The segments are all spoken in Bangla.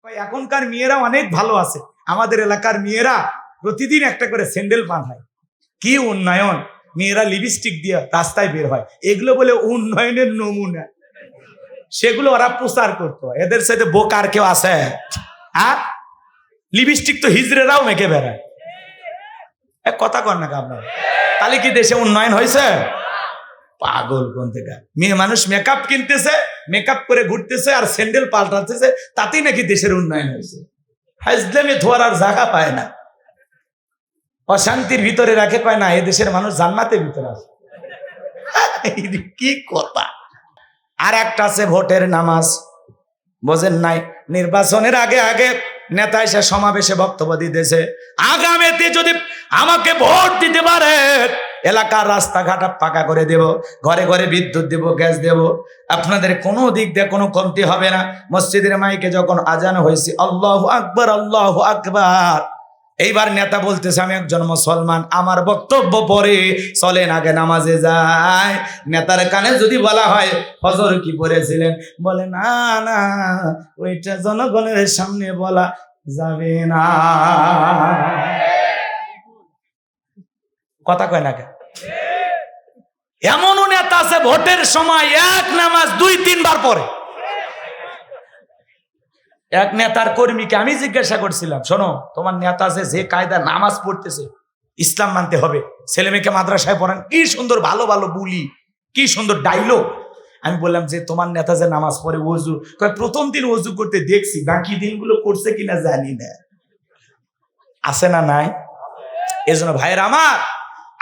এখনকার মেয়েরা অনেক ভালো আছে। আমাদের এলাকার মেয়েরা প্রতিদিন একটা করে স্যান্ডেল পাঠায়। কি উন্নয়ন! মেয়েরা লিপস্টিক দিয়ে রাস্তায় বের হয়, এগুলো বলে উন্নয়নের নমুনা। সেগুলো ওরা প্রচার করতো। এদের সাথে বোকার কেউ আছে? হ্যাঁ, লিপস্টিক তো হিজড়েরাও মেখে বেড়ায়। কথা কর না আপনার, তাহলে কি দেশে উন্নয়ন হয়েছে? পাগল কোন থেকে! মেয়ে মানুষ মেকআপ কিনতেছে, মেকআপ করে ঘুরতেছে আর স্যান্ডেল পাল্টাতেছে, তাতেই নাকি দেশের উন্নয়ন হয়েছে। হাজলামে ধোয়ার আর জায়গা পায় না, অশান্তির ভিতরে রাখে, পায় না এ দেশের মানুষ জান্নাতের ভিতরে আছে। কি কথা! আর একটা আছে ভোটের নামাজ, বোঝেন নাই? নির্বাচনের আগে আগে নেতা এসে সমাবেশে বক্তব্য দিতেছে, আগামীতে যদি আমাকে ভোট দিতে পারে এলাকার রাস্তাঘাট পাকা করে দেব, ঘরে ঘরে বিদ্যুৎ দেব, গ্যাস দেব, আপনাদের কোনো দিক দিয়ে কোনো কমতি হবে না। মসজিদের মাইকে যখন আজান হয়েছে আল্লাহু আকবার আল্লাহু আকবার, এইবার নেতা বলতেছে আমি একজন মুসলমান, আমার বক্তব্য পরে চলেন আগে নামাজে যায়। নেতার কানে যদি বলা হয় ফজর কি পড়েছিলেন, বলে না না, ওইটা জনগণের সামনে বলা যাবে না। কথা কয় না? এমনও নেতা আছে ভোটের সময় এক নামাজ 2-3 বার পড়ে। এক নেতার কর্মীকে আমি জিজ্ঞাসা করছিলাম, শোনো, তোমার নেতা যে কায়দা নামাজ পড়তেছে, ইসলাম মানতে হবে, ছেলে মেয়েকে মাদ্রাসায় পড়ান, কি সুন্দর ভালো ভালো বুলি, কি সুন্দর ডায়লগ। আমি বললাম যে তোমার নেতা যে নামাজ পড়ে ওযু, প্রথম দিন ওযু করতে দেখছি, বাকি দিনগুলো করছে কিনা জানি না। আছে না নাই? এজন্য ভাইয়ের আমার,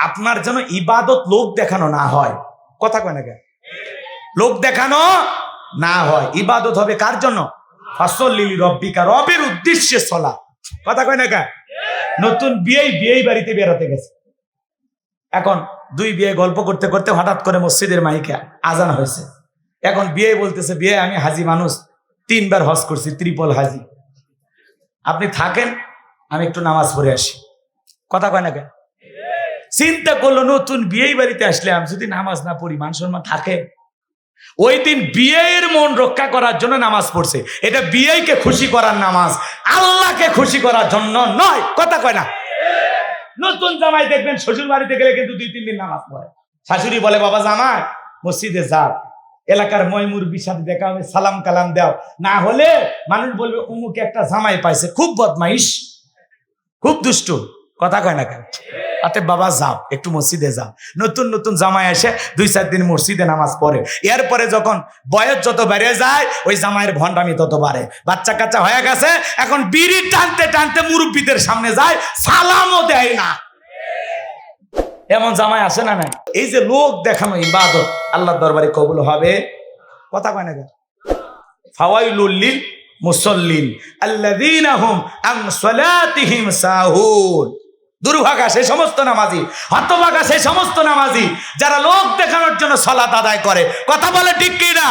আপনার যেন ইবাদত লোক দেখানো না হয়। কথা কয় না কেন? লোক দেখানো না হয়। ইবাদত হবে কার জন্য? ফাসল্লি লিরাব্বিকা, রবের উদ্দেশ্যে সালাত। কথা কয় না কেন? নতুন বিয়ে বাড়িতে বেড়াতে গেছে, এখন 2 বিয়ে গল্প করতে করতে হঠাৎ করে মসজিদের মাইকে আজান হয়েছে। এখন বিয়ে বলতেছে, বিয়ে আমি হাজি মানুষ, 3 বার হজ করছি, ট্রিপল হাজি, আপনি থাকেন, আমি একটু নামাজ পড়ে আসি। কথা কয় না কেন? চিন্তা করলো, নতুন বিয়ে বাড়িতে আসলে আমি যদি নামাজ না পড়ি মান সম্মান থাকে? ওই দিন বিয়ের মন রক্ষা করার জন্য নামাজ পড়ছে। এটা বিয়েকে খুশি করার নামাজ, আল্লাহকে খুশি করার জন্য নয়। কথা কয় না? নতুন জামাই দেখবেন শ্বশুর বাড়িতে গেলে কিন্তু 2-3 দিন নামাজ পড়ে। শাশুড়ি বলে, বাবা জামাই মসজিদে যাও, এলাকার ময়মুরবির সাথে দেখা হবে, সালাম কালাম দাও, না হলে মানুষ বলবে অমুকে একটা জামাই পাইছে, খুব বদমাইশ, খুব দুষ্টু। কথা কয় না কেন? আতে বাবা যাও, একটু মসজিদে যাও। নতুন নতুন জামাই এসে 2-4 দিন মসজিদে নামাজ পড়ে, এরপরে যখন বয়স যত বেড়ে যায় ওই জামাইয়ের ভণ্ডামি তত বাড়ে। বাচ্চা কাচ্চা হয়ে গেছে, এখন বিড়ি টানতে টানতে মুরব্বীদের সামনে যায়, সালামও দেয় না। এমন জামাই আসে না নাই? এই যে লোক দেখানো ইবাদত আল্লাহর দরবারে কবুল হবে? কথা কয় না কেন? ফাওয়াইলুল লিল মুসাল্লিন আল্লাযীনা হুম আন সালাতিহিম সাহুন। দুর্ভাগা সেই সমস্ত নামাজি, হতভাগা সেই সমস্ত নামাজি যারা লোক দেখানোর জন্য সালাত আদায় করে। কথা বলে ঠিক কি না?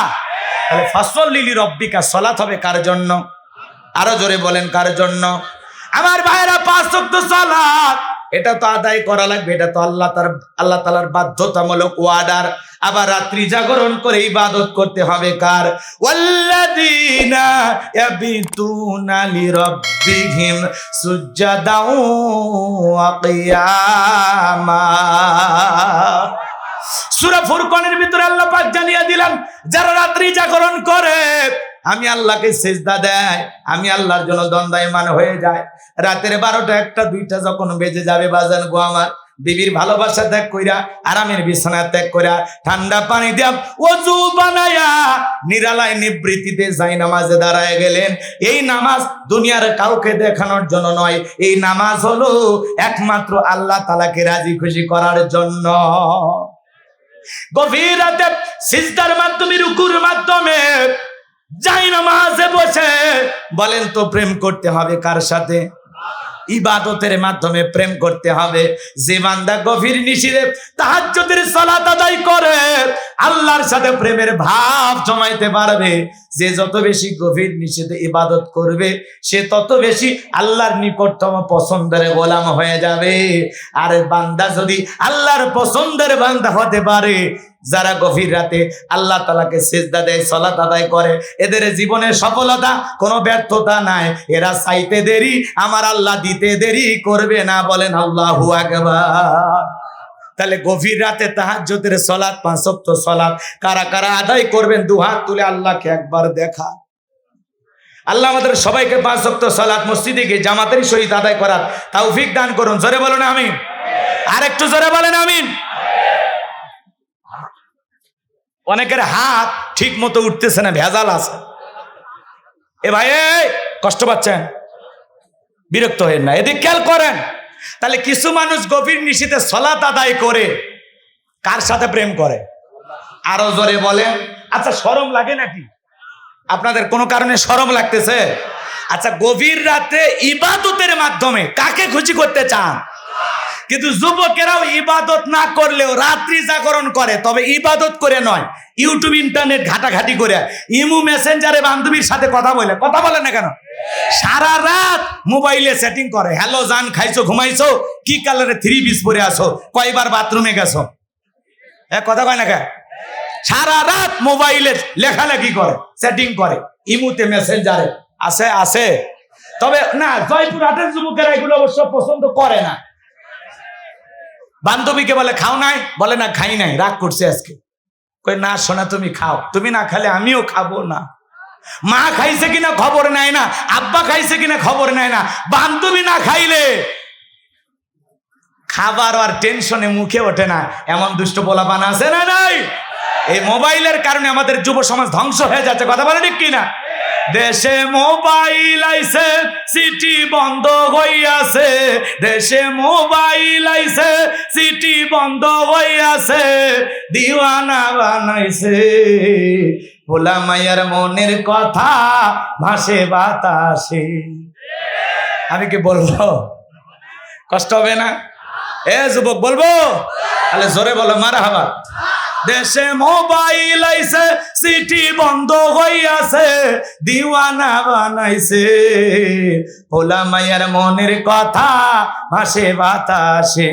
তাহলে ফাসল্লি লিরাব্বিকা, সালাত হবে কার জন্য? আরো জোরে বলেন, কার জন্য? আমার ভাইরা 5 ওয়াক্ত সালাত এটা তো আদায় করা লাগবে, এটা তো আল্লাহ তাআলার বাধ্যতামূলক ওয়ার্ডার। আবার রাত্রি জাগরণ করে ইবাদত করতে হবে কার? ওয়াল্লাযীনা ইয়াবিতুনা লিরাব্বিহিম সুজদাও ওয়া কিয়ামা। সূরা ফুরকানের ভিতরে আল্লাহ পাক জানিয়ে দিলেন, যারা রাত্রি জাগরণ করে, আমি আল্লাহকে সিজদা দেয়, আমি আল্লাহর জন্য দণ্ডায়মান হয়ে যায়। রাতের 12টা 1টা 2টা যখন বেজে যাবে, বাজান গো আমার, বিবির ভালোবাসা ত্যাগ কইরা, আরামের বিছানা ত্যাগ কইরা, ঠান্ডা পানি দিয়া ওযু বানায়া নিরালায় নিবৃত্তিতে যাই নামাজে দাঁড়ায় গেলেন। এই নামাজ দুনিয়ার কাউকে দেখানোর জন্য নয়, এই নামাজ হলো একমাত্র আল্লাহ তাআলাকে রাজি খুশি করার জন্য। গভীর রাতে সিজদার মাধ্যমে, রুকুর মাধ্যমে যাই নামাজে বসে বলেন তো প্রেম করতে হবে কার সাথে? ইবাদতের মাধ্যমে প্রেম করতে হবে। যে বান্দা গভীর নিশিরে তাহাজ্জুদের সালাত আদায় করে, আল্লাহর সাথে প্রেমের ভাব জমাইতে পারবে। যে যত বেশি গভীর নিষেধে ইবাদত করবে সে তত বেশি আল্লাহর নিকটতম পছন্দের গোলাম হয়ে যাবে। আর বান্দা যদি আল্লাহর পছন্দের বান্দা হতে পারে, যারা গভীর রাতে আল্লাহ তাআলাকে সিজদা দেয়, সালাত আদায় করে, এদের জীবনের সফলতা কোনো ব্যর্থতা নাই। এরা চাইতে দেরি, আমার আল্লাহ দিতে দেরি করবে না। বলেন আল্লাহু আকবার। তাহলে গভীর রাতে তাহাজ্জুদের সালাত, 5 ওয়াক্ত সালাত কারা কারা আদায় করবেন? দুহাত তুলে আল্লাহকে একবার দেখা। আল্লাহ আমাদের সবাইকে 5 ওয়াক্ত সালাত মসজিদে গিয়ে জামাতের সহিত আদায় করার তৌফিক দান করুন। জোরে বলেন আমিন। আর একটু জোরে বলেন আমিন। অনেকের হাত ঠিক মতো উঠতেছে না, ভেজাল আছে। এ ভাই কষ্ট পাচ্ছেন, বিরক্ত হয়েন না, এদিক খেয়াল করেন। তাহলে কিছু মানুষ গভীর নিশীথে সালাত আদায় করে কার সাথে প্রেম করে? আরো জোরে বলেন। আচ্ছা শরম লাগে নাকি? আপনাদের কোনো কারণে শরম লাগতেছে? আচ্ছা গভীর রাতে ইবাদতের মাধ্যমে কাকে খুশি করতে চান? কিন্তু যুবকেরাও ইবাদত না করলেও রাত্রি জাগরণ করে, তবে ইবাদত করে নয়, ইউটিউব ইন্টারনেট ঘাটাঘাটি করে, ইমু মেসেঞ্জারে বান্ধবীর সাথে কথা বলে না কেন? সারা রাত মোবাইলে সেটিং করে। হ্যালো জান, খাইছো, ঘুমাইছো, কি কালারে 3 পিস পরে আসো, কয়বার বাথরুমে গেছো, কথা কয় না কে? সারা রাত মোবাইলে লেখালেখি করে, সেটিং করে, ইমুতে মেসেঞ্জারে আছে। তবে না, জয়পুর হাটের যুবকেরা এগুলো অবশ্য পছন্দ করে না। বান্ধবীকে বলে খাও নাই, বলে না খাই নাই, রাগ করছে আজকে। কই না সোনা তুমি খাও, তুমি না খেলে আমিও খাবো না। মা খাইছে কিনা খবর নাই না, আব্বা খাইছে কিনা খবর নাই না, বান্ধবী না খাইলে খাবার আর টেনশনে মুখে ওঠে না। এমন দুষ্ট পোলাপান আছে না নাই? এই মোবাইলের কারণে আমাদের যুব সমাজ ধ্বংস হয়ে যাচ্ছে। কথা বলে ঠিক কিনা? দেশে মোবাইল আইছে, সিটি বন্ধ হইয়াছে। দেশে মোবাইল আইছে, সিটি বন্ধ হইয়াছে। দিওয়ানা বানাইছে, ভোলা মাইয়ার মনের কথা ভাসে বাতাসে। আমি কি বলবো? কষ্ট হবে না? এ যুবক বলবো? তাহলে জোরে বলো মারহাবা। দেশে মোবাইল আইছে, সিটি বন্ধ হইয়াছে। দিওয়ানা বানাইছে, ভোলা মাইয়ার মনের কথা ভাসে বাতাসে।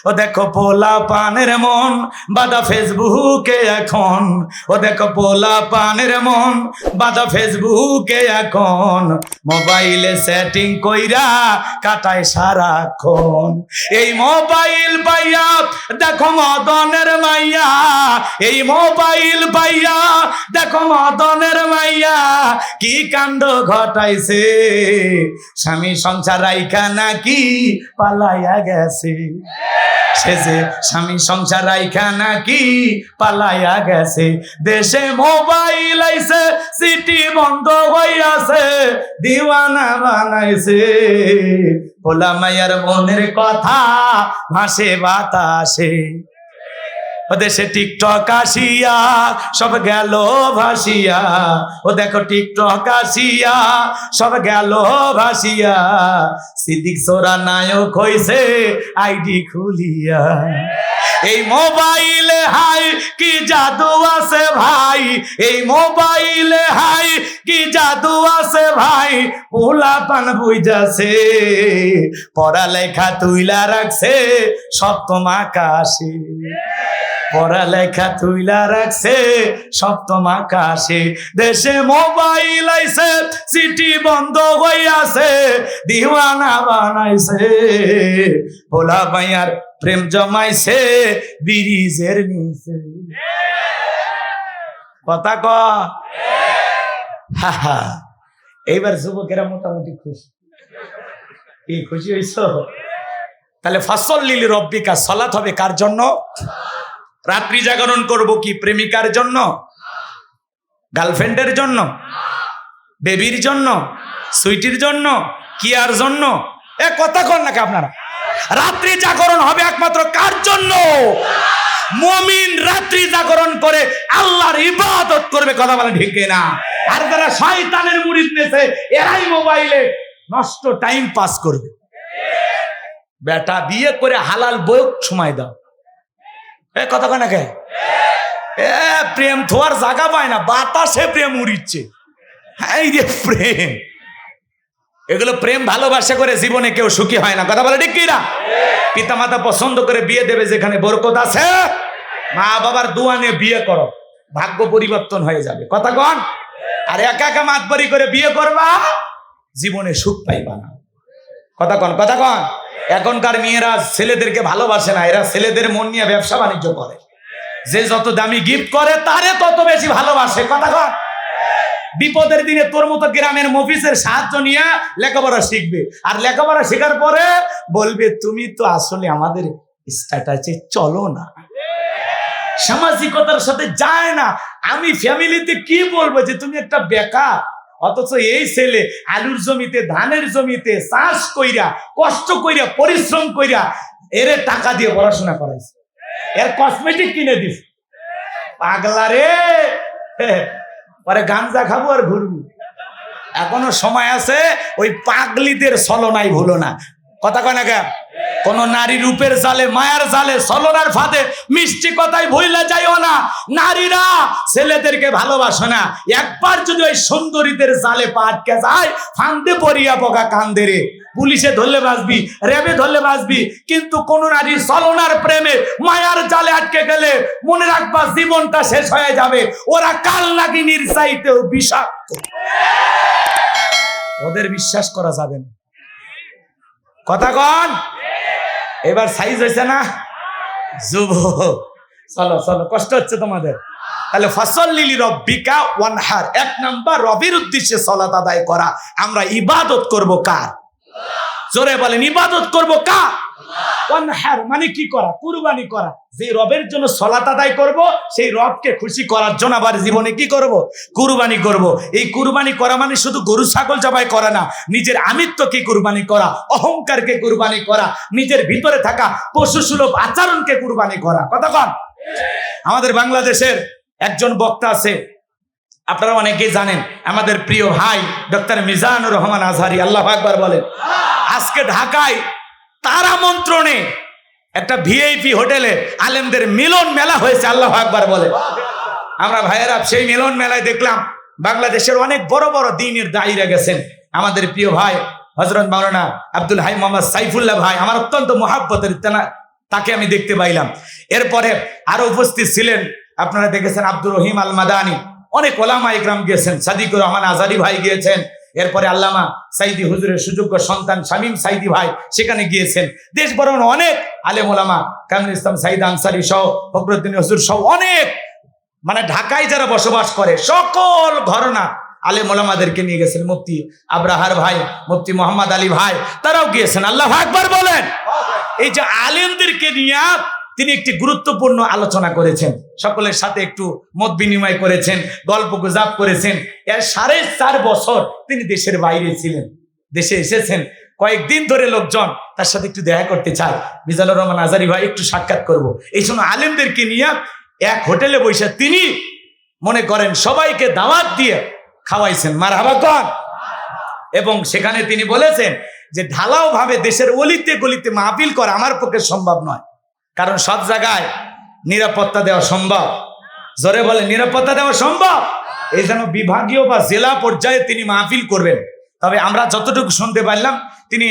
ও দেখো পোলা পানের মন বাদা ফেসবুকে এখন। ও দেখো পোলা পানের মন বাদা ফেসবুকে এখন। মোবাইলে সেটিং কইরা কাটায় সারাক্ষণ। এই মোবাইল পাইয়া দেখো মদনের মাইয়া। এই মোবাইল পাইয়া দেখো মদনের মাইয়া কি কাণ্ড ঘটাইছে। স্বামী সংসার রাইখা নাকি পালাইয়া গেছে। সে যে স্বামী সংসার রাইখা নাকি পালাইয়া গেছে। দেশে মোবাইল আইছে, সিটি বন্ধ হইয়াছে। দিওয়ানা বানাইছে, ভোলা মাইয়ার মনের কথা ভাসে বাতাসে। ও দেশে টিকটক আসিয়া সব গেল ভাসিয়া। ও দেখো টিকটক আসিয়া সব গেল ভাসিয়া। সিদ্দিক সোরা নায়ক হইছে আইডি খুলিয়া। এই মোবাইলে হাই কি জাদু আছে ভাই। এই মোবাইলে হাই কি জাদু আছে ভাই। পোলা পান বুঝাছে, পড়ালেখা তুইলা রাখছে সপ্তম আকাশে। পড়ালেখা তুইলা রাখছে সপ্তম আকাশে। দেশে মোবাইল আইছে, সিটি বন্ধ হইয়াছে। দিওয়ানা বানাইছে, ভোলা মাইয়ার প্রেম জমাইছে ব্রিজের নিচে। কথা ক। এইবার যুবকেরা মোটামুটি খুশি। কি খুশি হইছ? তাহলে ফাসল্লি লিরব্বিকা, সালাত হবে কার জন্য? রাত্রি জাগরণ করব কি প্রেমিকার জন্য, গার্লফ্রেন্ডের জন্য, বেবির জন্য, সুইটির জন্য, কিয়ার জন্য? এ কথা কন নাকি আপনারা? রাত্রি জাগরণ হবে একমাত্র কার জন্য? মুমিন রাত্রি জাগরণ করে আল্লাহর ইবাদত করবে। কথা বলে ঠিক না? আর যারা শয়তানের মুরিদ নেছে এরাই মোবাইলে নষ্ট টাইম পাস করবে। বেটা বিয়ে করে হালাল বউ সময় দাও। এ কথা কয় না কে? প্রেম থোয়ার জায়গা পায় না, বাতাসে প্রেম উড়িচ্ছে। এই যে প্রেম, এগুলো প্রেম ভালোবাসা করে জীবনে কেউ সুখী হয় না। কথা বলে ঠিক কিনা? পিতা মাতা পছন্দ করে বিয়ে দেবে যেখানে বরকত আছে, মা বাবার দোয়া নিয়ে বিয়ে করো, ভাগ্য পরিবর্তন হয়ে যাবে। কথা কন? আর একা একা মাতবরি করে বিয়ে করবা, জীবনে সুখ পাইবা না। কথা কন, কথা কন। এখনকার মেয়েরা ছেলেদেরকে ভালোবাসে না, এরা ছেলেদের মন নিয়ে ব্যবসা বাণিজ্য করে। যে যত দামি গিফট করে তারে তত বেশি ভালোবাসে। কথা কন। বিপদের দিনে তোর মতো গ্রামের মফিসের সাহায্য নিয়ে লেখাপড়া শিখবে, আর লেখাপড়া শেখার পরে বলবে তুমি তো আসলে আমাদের স্ট্যাটাসে চলো না, সামাজিকতার সাথে যায় না। আমি ফ্যামিলিতে কি বলবো যে তুমি একটা বেকার, অথচ এই ছেলে আলুর জমিতে, ধানের জমিতে চাষ কইরা, কষ্ট কইরা, পরিশ্রম কইরা এর টাকা দিয়ে পড়াশোনা করাইছে, এর কসমেটিক কিনে দিস। পাগলা রে, পরে গাঞ্জা খাবো আর ঘুরবো। এখনো সময় আছে, ওই পাগলিদের ছলনাই ভুলো না। কথা কয় না কেন? কোন নারী রূপের জালে, মায়ার জালে, ছলনার ফাঁদে, মিষ্টি কথাই ভুলে যাইও না। নারীরা ছেলেদেরকে ভালোবাসে না। একবার যদি ওই সুন্দরীদের জালে পা আটকে যায়, ফান্দে পড়িয়া পোকা কান্দে রে। পুলিশে ধরলে বাঁচবি, র্যাবে ধরলে বাঁচবি, কিন্তু কোন নারী ছলনার প্রেমে, মায়ার জালে আটকে গেলে মনে রাখবা জীবনটা শেষ হয়ে যাবে। ওরা কাল নাগিনীর চাইতেও বিষাক্ত। ওদের বিশ্বাস করা যাবে না। কথা কন? এবার সাইজ হয়েছে না যুব? চলো চলো, কষ্ট হচ্ছে তোমাদের। তাহলে ফাসাল্লি রব্বিকা ওয়ানহার, এক নাম্বার রবির উদ্দেশ্যে সালাত আদায় করা। আমরা ইবাদত করব কার? জোরে বলেন, ইবাদত করব কার? ওয়ানহার মানে কি করা? কুরবানি করা। যে রবের জন্য সালাত আদায় করব, সেই রবকে খুশি করার জন্য আবার জীবনে কি করব? কুরবানি করব। এই কুরবানি করা মানে শুধু গরু ছাগল জবাই করা না, নিজের আমিত্বকে কুরবানি করা, অহংকারকে কুরবানি করা, নিজের ভিতরে থাকা পশুসুলভ আচরণকে কুরবানি করা। কথা কন? আমাদের বাংলাদেশের একজন বক্তা আছে, আপনারা অনেকেই জানেন, আমাদের প্রিয় ভাই ডক্টর মিজানুর রহমান আজহারি, আল্লাহু আকবার বলেন। আজকে ঢাকায় তার আমন্ত্রণে একটা ভিআইপি হোটেলে আলেমদের মিলন মেলা হয়েছে। আল্লাহু আকবার বলে। আমরা ভাইয়েরা সেই মিলন মেলায় দেখলাম বাংলাদেশের অনেক বড় বড় দ্বীনের দায়ীরা গেছেন। আমাদের প্রিয় ভাই হযরত মাওলানা আব্দুল হাই মোহাম্মদ সাইফুল্লাহ ভাই, আমার অত্যন্ত মহাব্বতের, তাকে আমি দেখতে পাইলাম। এরপরে আরো উপস্থিত ছিলেন, আপনারা দেখেছেন আব্দুর রহিম আল মাদানী, অনেক ওলামা ইকরাম গিয়েছেন, সাদিকুর রহমান আজারি ভাই গিয়েছেন, এরপরে আল্লামা সাইদি হুজুরের সুযোগ্য সন্তান শামীম সাইদি ভাই সেখানে গিয়েছেন। দেশ বরণ অনেক আলেম ওলামা, কামরুল ইসলাম সাইদ আনসারী সহ, ফখরুদ্দিন হুজুর সহ অনেক, মানে ঢাকায় যারা বসবাস করে সকল ঘরানা আলেম ওলামাদেরকে নিয়ে গেছেন। মুফতি আবরাহার ভাই, মুফতি মোহাম্মদ আলী ভাই, তারাও গিয়েছেন। আল্লাহু আকবার বলেন। এই যে আলেমদেরকে নিয়ে তিনি একটি গুরুত্বপূর্ণ আলোচনা করেছেন, সকলের সাথে একটু মত বিনিময় করেছেন, গল্প গুজব করেছেন। এর 4.5 বছর তিনি দেশের বাইরে ছিলেন, দেশে এসেছেন। কয়েকদিন ধরে লোকজন তার সাথে একটু দেখা করতে চায়। মিজানুর রহমান আজহারি ভাই একটু সাক্ষাৎ করব। এই সময় আলেমদেরকে নিয়ে এক হোটেলে বসে তিনি মনে করেন সবাইকে দাওয়াত দিয়ে খাওয়াইছেন। মারহাবা কন। এবং সেখানে তিনি বলেছেন যে ঢালাও ভাবে দেশের অলিতে গলিতে মাহফিল করা আমার পক্ষে সম্ভব নয়, কারণ সব জায়গায় নিরাপত্তা দেওয়া সম্ভব। জোরে বলে, নিরাপত্তা দেওয়া সম্ভব। এই জন্য বিভাগীয় বা জেলা পর্যায়ে তিনি মাহফিল করবেন। তবে আমরা যতটুকু শুনতে পারলাম তিনি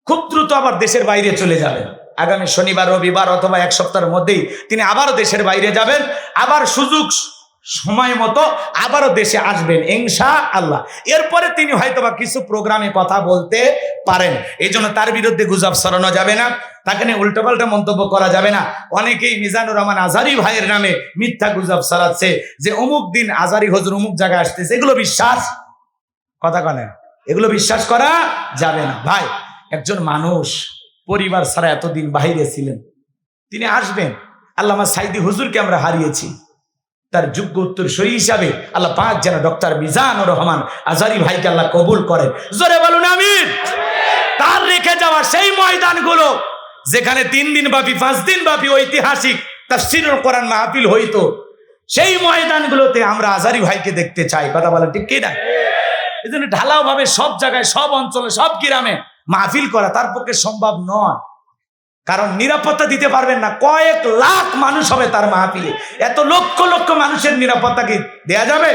খুব দ্রুত আবার দেশের বাইরে চলে যাবেন। আগামী শনিবার, রবিবার অথবা এক সপ্তাহের মধ্যেই তিনি আবারও দেশের বাইরে যাবেন। আবার সুযোগ সময় মতো আবারও দেশে আসবেন ইনশাআল্লাহ। এরপরে তিনি হয়তোবা কিছু প্রোগ্রামে কথা বলতে পারেন। এই জন্য তার বিরুদ্ধে গুজব ছড়ানো যাবে না, তাকে নিয়ে উল্টোপাল্টা মন্তব্য করা যাবে না। অনেকেই মিজানুর রহমান আজহারি ভাইয়ের নামে মিথ্যা গুজব ছড়াচ্ছে যে অমুক দিন আজহারি হুজুর অমুক জায়গায় আসতেছে। এগুলো বিশ্বাস, কথা কনে, এগুলো বিশ্বাস করা যাবে না। ভাই, একজন মানুষ পরিবার ছাড়া এতদিন বাইরে ছিলেন, তিনি আসবেন। আল্লামা সাইদি হুজুরকে আমরা হারিয়েছি, তার যোগ্য উত্তরসূরি হিসাবে আল্লাহ পাক যেন ডক্টর মিজানুর রহমান আজহারি ভাইকে আল্লাহ কবুল করেন। জোরে বলুন আমিন। তার রেখে যাওয়া সেই ময়দানগুলো যেখানে 3 দিন ব্যাপী 5 দিন ব্যাপী ঐতিহাসিক তাফসীরুল কোরআন মাহফিল হইতো, সেই ময়দানগুলোতে আমরা আজহারি ভাইকে দেখতে চাই। কথা বলেন ঠিক কিনা? এই জন্য ঢালাও ভাবে সব জায়গায়, সব অঞ্চলে, সব গ্রামে মাহফিল করা তার পক্ষে সম্ভব নয়। কারণ নিরাপত্তা দিতে পারবেন না। কয়েক লাখ মানুষ হবে তার মাহফিলে, এত লক্ষ লক্ষ মানুষের নিরাপত্তা কি দেয়া যাবে?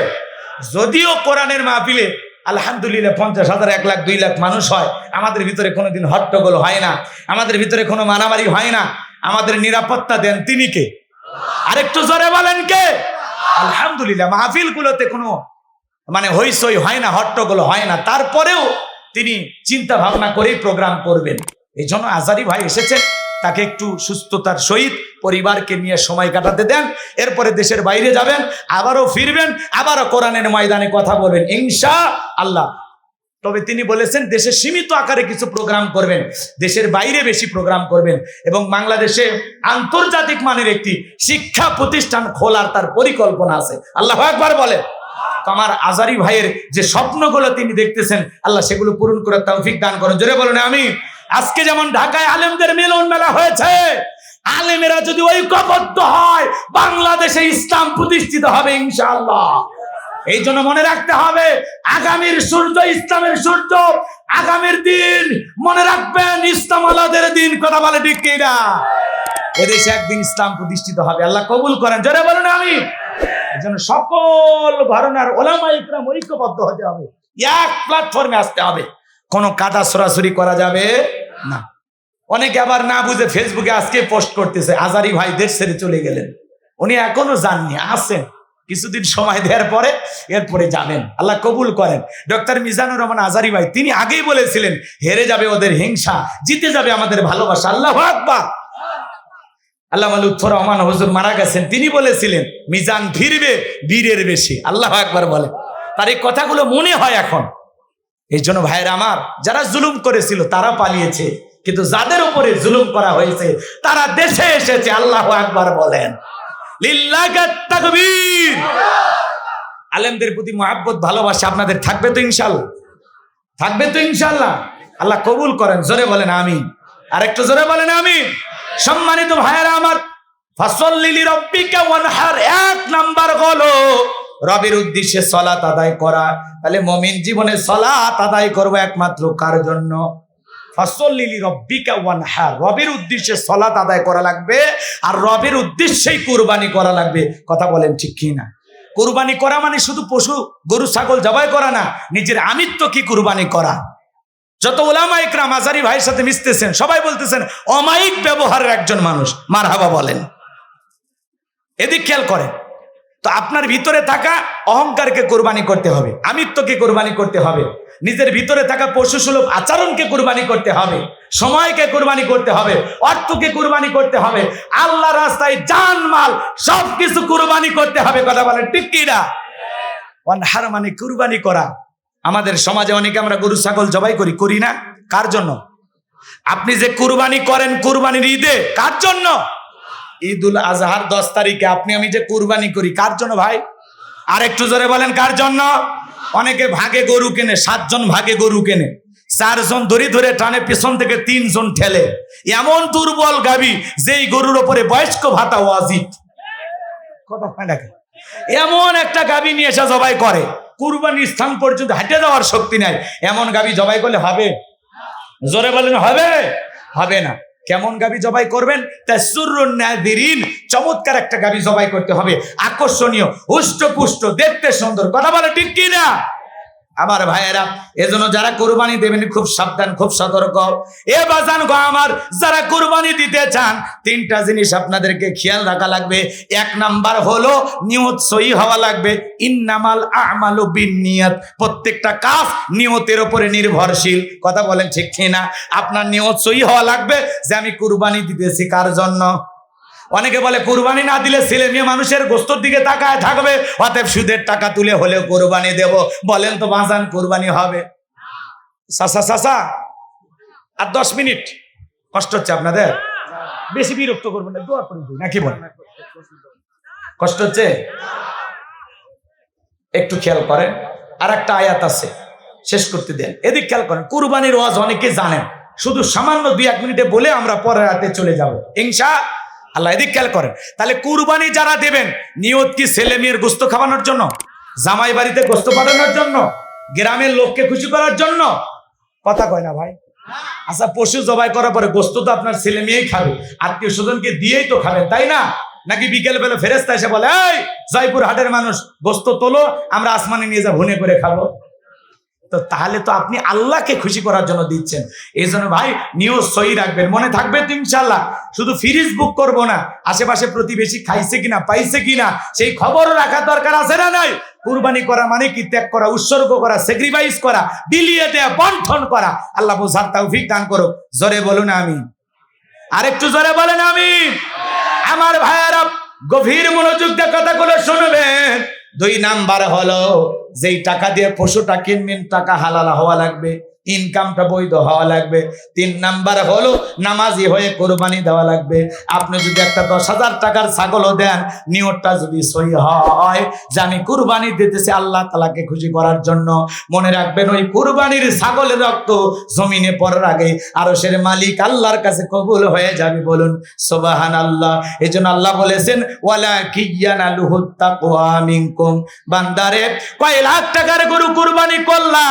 যদিও কোরআনের মাহফিলে আলহামদুলিল্লাহ 50,000, 1 লাখ, 2 লাখ মানুষ হয়, আমাদের ভিতরে কোনোদিন হট্টগোল হয় না, আমাদের ভিতরে কোনো মারামারি হয় না। আমাদের নিরাপত্তা দেন তিনি কে? আরেকটু জোরে বলেন কে? আলহামদুলিল্লাহ। মাহফিলগুলোতে কোনো হইচই হয় না, হট্টগোল হয় না, তারপরেও তিনি চিন্তা ভাবনা করেই প্রোগ্রাম করবেন। এই জন্য আজারি ভাই এসেছেন, তাকে একটু সুস্থতার সহিত পরিবারকে নিয়ে সময় কাটাতে দেন। এরপরে দেশের বাইরে যাবেন, আবারও ফিরবেন, আবারও কোরআনের ময়দানে কথা বলবেন ইনশাআল্লাহ। তবে তিনি বলেছেন দেশে সীমিত আকারে কিছু প্রোগ্রাম করবেন, দেশের বাইরে বেশি প্রোগ্রাম করবেন, এবং বাংলাদেশে আন্তর্জাতিক মানের একটি শিক্ষা প্রতিষ্ঠান খোলার তার পরিকল্পনা আছে। আল্লাহু আকবার বলেন। তো আমার আজারি ভাইয়ের যে স্বপ্নগুলো তিনি দেখতেছেন, আল্লাহ সেগুলো পূরণ করে তৌফিক দান করেন। জোরে বলেন আমিন। আজকে যেমন ঢাকায় আলেমদের মিলন মেলা হয়েছে, আলেমেরা যদি ঐক্যবদ্ধ হয়, বাংলাদেশে ইসলাম প্রতিষ্ঠিত হবে ইনশাআল্লাহ। এই জন্য মনে রাখতে হবে, আগামীর সূর্য ইসলামের সূর্য, আগামীর দিন মনে রাখবেন ইসলাম আলাদের দিন। কথা বলে ঠিক কিনা? এদেশে একদিন ইসলাম প্রতিষ্ঠিত হবে, আল্লাহ কবুল করেন। জোরে বলুন আমিন। এই জন্য সকল ঘরানার ওলামা ইকরাম ঐক্যবদ্ধ হতে হবে, এক প্ল্যাটফর্মে আসতে হবে, কোনো কাদা সরাসরি করা যাবে না। অনেকে আবার না বুঝে ফেসবুকে আজকে পোস্ট করতেছে আজারি ভাই দেশ ছেড়ে চলে গেলেন, উনি এখনো যাননি, আসেন, কিছুদিন সময় দেওয়ার পরে এরপরে যাবেন, আল্লাহ কবুল করেন। ডক্টর মিজানুর রহমান আজারি ভাই তিনি আগেই বলেছিলেন, হেরে যাবে ওদের হিংসা, জিতে যাবে আমাদের ভালোবাসা। আল্লাহু আকবার। আল্লামা লুৎফর রহমান হুজুর মারা গেছেন, তিনি বলেছিলেন মিজান ফিরবে বীরের বেশি। আল্লাহু আকবার বলে। তার এই কথাগুলো মনে হয় এখন। এই জন্য ভাইয়েরা আমার, যারা জুলুম করেছিল তারা পালিয়েছে, কিন্তু যাদের উপরে জুলুম করা হয়েছে তারা দেশে এসেছে। আল্লাহু আকবার বলেন। লিল্লাহি তাকবীর। আলেমদের প্রতি মহব্বত ভালোবাসা আপনাদের থাকবে তো ইনশাআল্লাহ? থাকবে তো ইনশাআল্লাহ? আল্লাহ কবুল করেন। জোরে বলেন আমিন। আরেকটু জোরে বলেন আমিন। সম্মানিত ভাইয়েরা আমার, ফাসল্লি লিরাব্বিকা ওয়ানহার, 1 নাম্বার হলো রবের উদ্দেশ্যে সালাত আদায় করা। তাহলে মুমিন জীবনে সালাত আদায় করব একমাত্র কার জন্য? ফাসল্লি লিরাব্বিকা ওয়ানহার, রবের উদ্দেশ্যে সালাত আদায় করা লাগবে, আর রবের উদ্দেশ্যেই কুরবানি করা লাগবে। কথা বলেন ঠিক কি না? কুরবানি করা মানে শুধু পশু গরু ছাগল জবাই করা না, নিজের আমিত্বকে কুরবানি করা। যত ওলামা ইকরাম আজারি ভাইয়ের সাথে মিশতেছেন সবাই বলতেছেন অমায়িক ব্যবহারের একজন মানুষ। মারহাবা বলেন। এদিক খেয়াল করেন। তো আপনার ভিতরে থাকা অহংকারকে কোরবানি করতে হবে, আমিত্বকে কোরবানি করতে হবে, নিজের ভিতরে থাকা পশুসুলভ আচরণকে কোরবানি করতে হবে, সময়কে কোরবানি করতে হবে, অর্থকে কোরবানি করতে হবে, আল্লাহ রাস্তায় জান মাল সবকিছু কোরবানি করতে হবে। কথা বলেন ঠিক কি না? ওয়ানহার মানে কোরবানি করা। আমাদের সমাজে অনেকে আমরা গরু ছাগল জবাই করি না? কার জন্য? আপনি যে কুরবানি করেন কুরবানির ঈদে, কার জন্য? ঈদুল আজহার 10 তারিখে আপনি আমি যে কুরবানি করি, কার জন্য ভাই? আর একটু জোরে বলেন কার জন্য? অনেকে ভাগে গরু কেনে, 7 জন ভাগে গরু কেনে, 4 জন ধরে ধরে টানে, পেছন থেকে 3 জন ঠেলে। এমন দুর্বল গাবি যেই গরুর ওপরে বয়স্ক ভাতা ওয়াজিব। কথা হয় না? এমন একটা গাবি নিয়ে এসে জবাই করে, কুরবানির স্থান পর্যন্ত হাঁটে যাওয়ার শক্তি নাই। এমন গাবি জবাই করলে হবে? জোরে বলেন হবে? হবে না। কেমন গাবি জবাই করবেন? তাসুরুন নাযিরিন, চমৎকার একটা গাবি জবাই করতে হবে, আকর্ষণীয়, হুষ্টপুষ্ট, দেখতে সুন্দর। কথা বলে ঠিক কি না? আমার ভাইয়েরা, এজন্য যারা কুরবানি দেবেন খুব সাবধান, খুব সতর্ক। এ বাজান গো আমার, যারা কুরবানি দিতে চান 3টা জিনিস আপনাদেরকে খেয়াল রাখা লাগবে। 1 নাম্বার হলো নিয়ত সহি হওয়া লাগবে। ইন্নামাল আমালু বিন্নিয়াত, প্রত্যেকটা কাজ নিয়তের উপরে নির্ভরশীল। কথা বলেন ঠিক কি না? আপনার নিয়ত সহি হওয়া লাগবে যে আমি কুরবানি দিতেছি কার জন্য। অনেকে বলে কুরবানি না দিলে ছেলে মেয়ে মানুষের গোস্তর দিকে তাকায় থাকবে, অতএব সুদের টাকা তুলে হলেও কুরবানি দেব। বলেন তো বাজান কুরবানি হবে? চাচা আর 10 মিনিট কষ্ট হচ্ছে আপনাদের? বেশি বিরক্ত করবেন না, দোয়া করে দিই নাকি বলেন? কষ্ট হচ্ছে? একটু খেয়াল করেন। আর একটা আয়াত আছে, শেষ করতে দেন। এদিক খেয়াল করেন। কুরবানির ওয়াজ অনেকে জানেন, শুধু সামান্য 2-1 মিনিটে বলে আমরা পরের রাতে চলে যাব ইনশাআল্লাহ। এদিক খেয়াল করেন। তাহলে কুরবানি যারা দেবেন, নিয়ত কি ছেলে মেয়ের গোস্ত খাওয়ানোর জন্য, জামাই বাড়িতে গোস্ত পাঠানোর জন্য, গ্রামের লোককে খুশি করার জন্য? কথা কয় না ভাই? আচ্ছা পশু জবাই করার পরে গোস্ত তো আপনার ছেলে মেয়েই খাবে, আত্মীয় স্বজনকে দিয়েই তো খাবেন, তাই না? নাকি বিকেল বেলা ফেরেশতা এসে বলে এই জয়পুর হাটের মানুষ গোস্ত তোলো, আমরা আসমানে নিয়ে যা ভুনে করে খাবো? তো তাহলে তো আপনি আল্লাহকে খুশি করার জন্য দিচ্ছেন। এই জন্য ভাই নিউজ সহি রাখবেন, মনে থাকবে তো ইনশাল্লাহ। শুধু ফ্রিজ বুক করবো না, আশেপাশে প্রতিবেশী খাইছে কিনা পাইছে কিনা সেই খবর রাখার দরকার আছে না নাই? কুরবানি করা মানে কি? ত্যাগ করা, উৎসর্গ করা, স্যাক্রিফাইস করা, বিলিয়ে দেয়া, বন্টন করা। আল্লাহ বোঝার তৌফিক দান করুক। জোরে বলুন আমিন। আরেকটু জোরে বলেন আমিন। আমার ভাইয়ারা গভীর মনোযোগ দিয়ে কথাগুলো শুনবেন। 2 নাম্বার হলো, যেই টাকা দিয়ে পশুটা কিনবেন টাকা হালাল হওয়া লাগবে, ইনকামটা বৈধ হওয়া লাগবে। 3 নাম্বার হলো নামাজি হয়ে কোরবানি দেওয়া লাগবে। আপনি যদি একটা 10,000 টাকার ছাগলও দেন, নিয়তটা যদি সহি হয় যে আমি কুরবানি দিতেছি আল্লাহ তাআলাকে খুশি করার জন্য, মনে রাখবেন ওই কুরবানির ছাগলের রক্ত জমিনে পড়ার আগে আরশের মালিক আল্লাহর কাছে কবুল হয়ে যাবে। বলুন সুবহানাল্লাহ। এজন্য আল্লাহ বলেছেন ওয়ালা কিয়ানালুহুত তাকওয়া মিনকুম, বান্দারে কয় লাখ টাকার গরু কুরবানি করলা,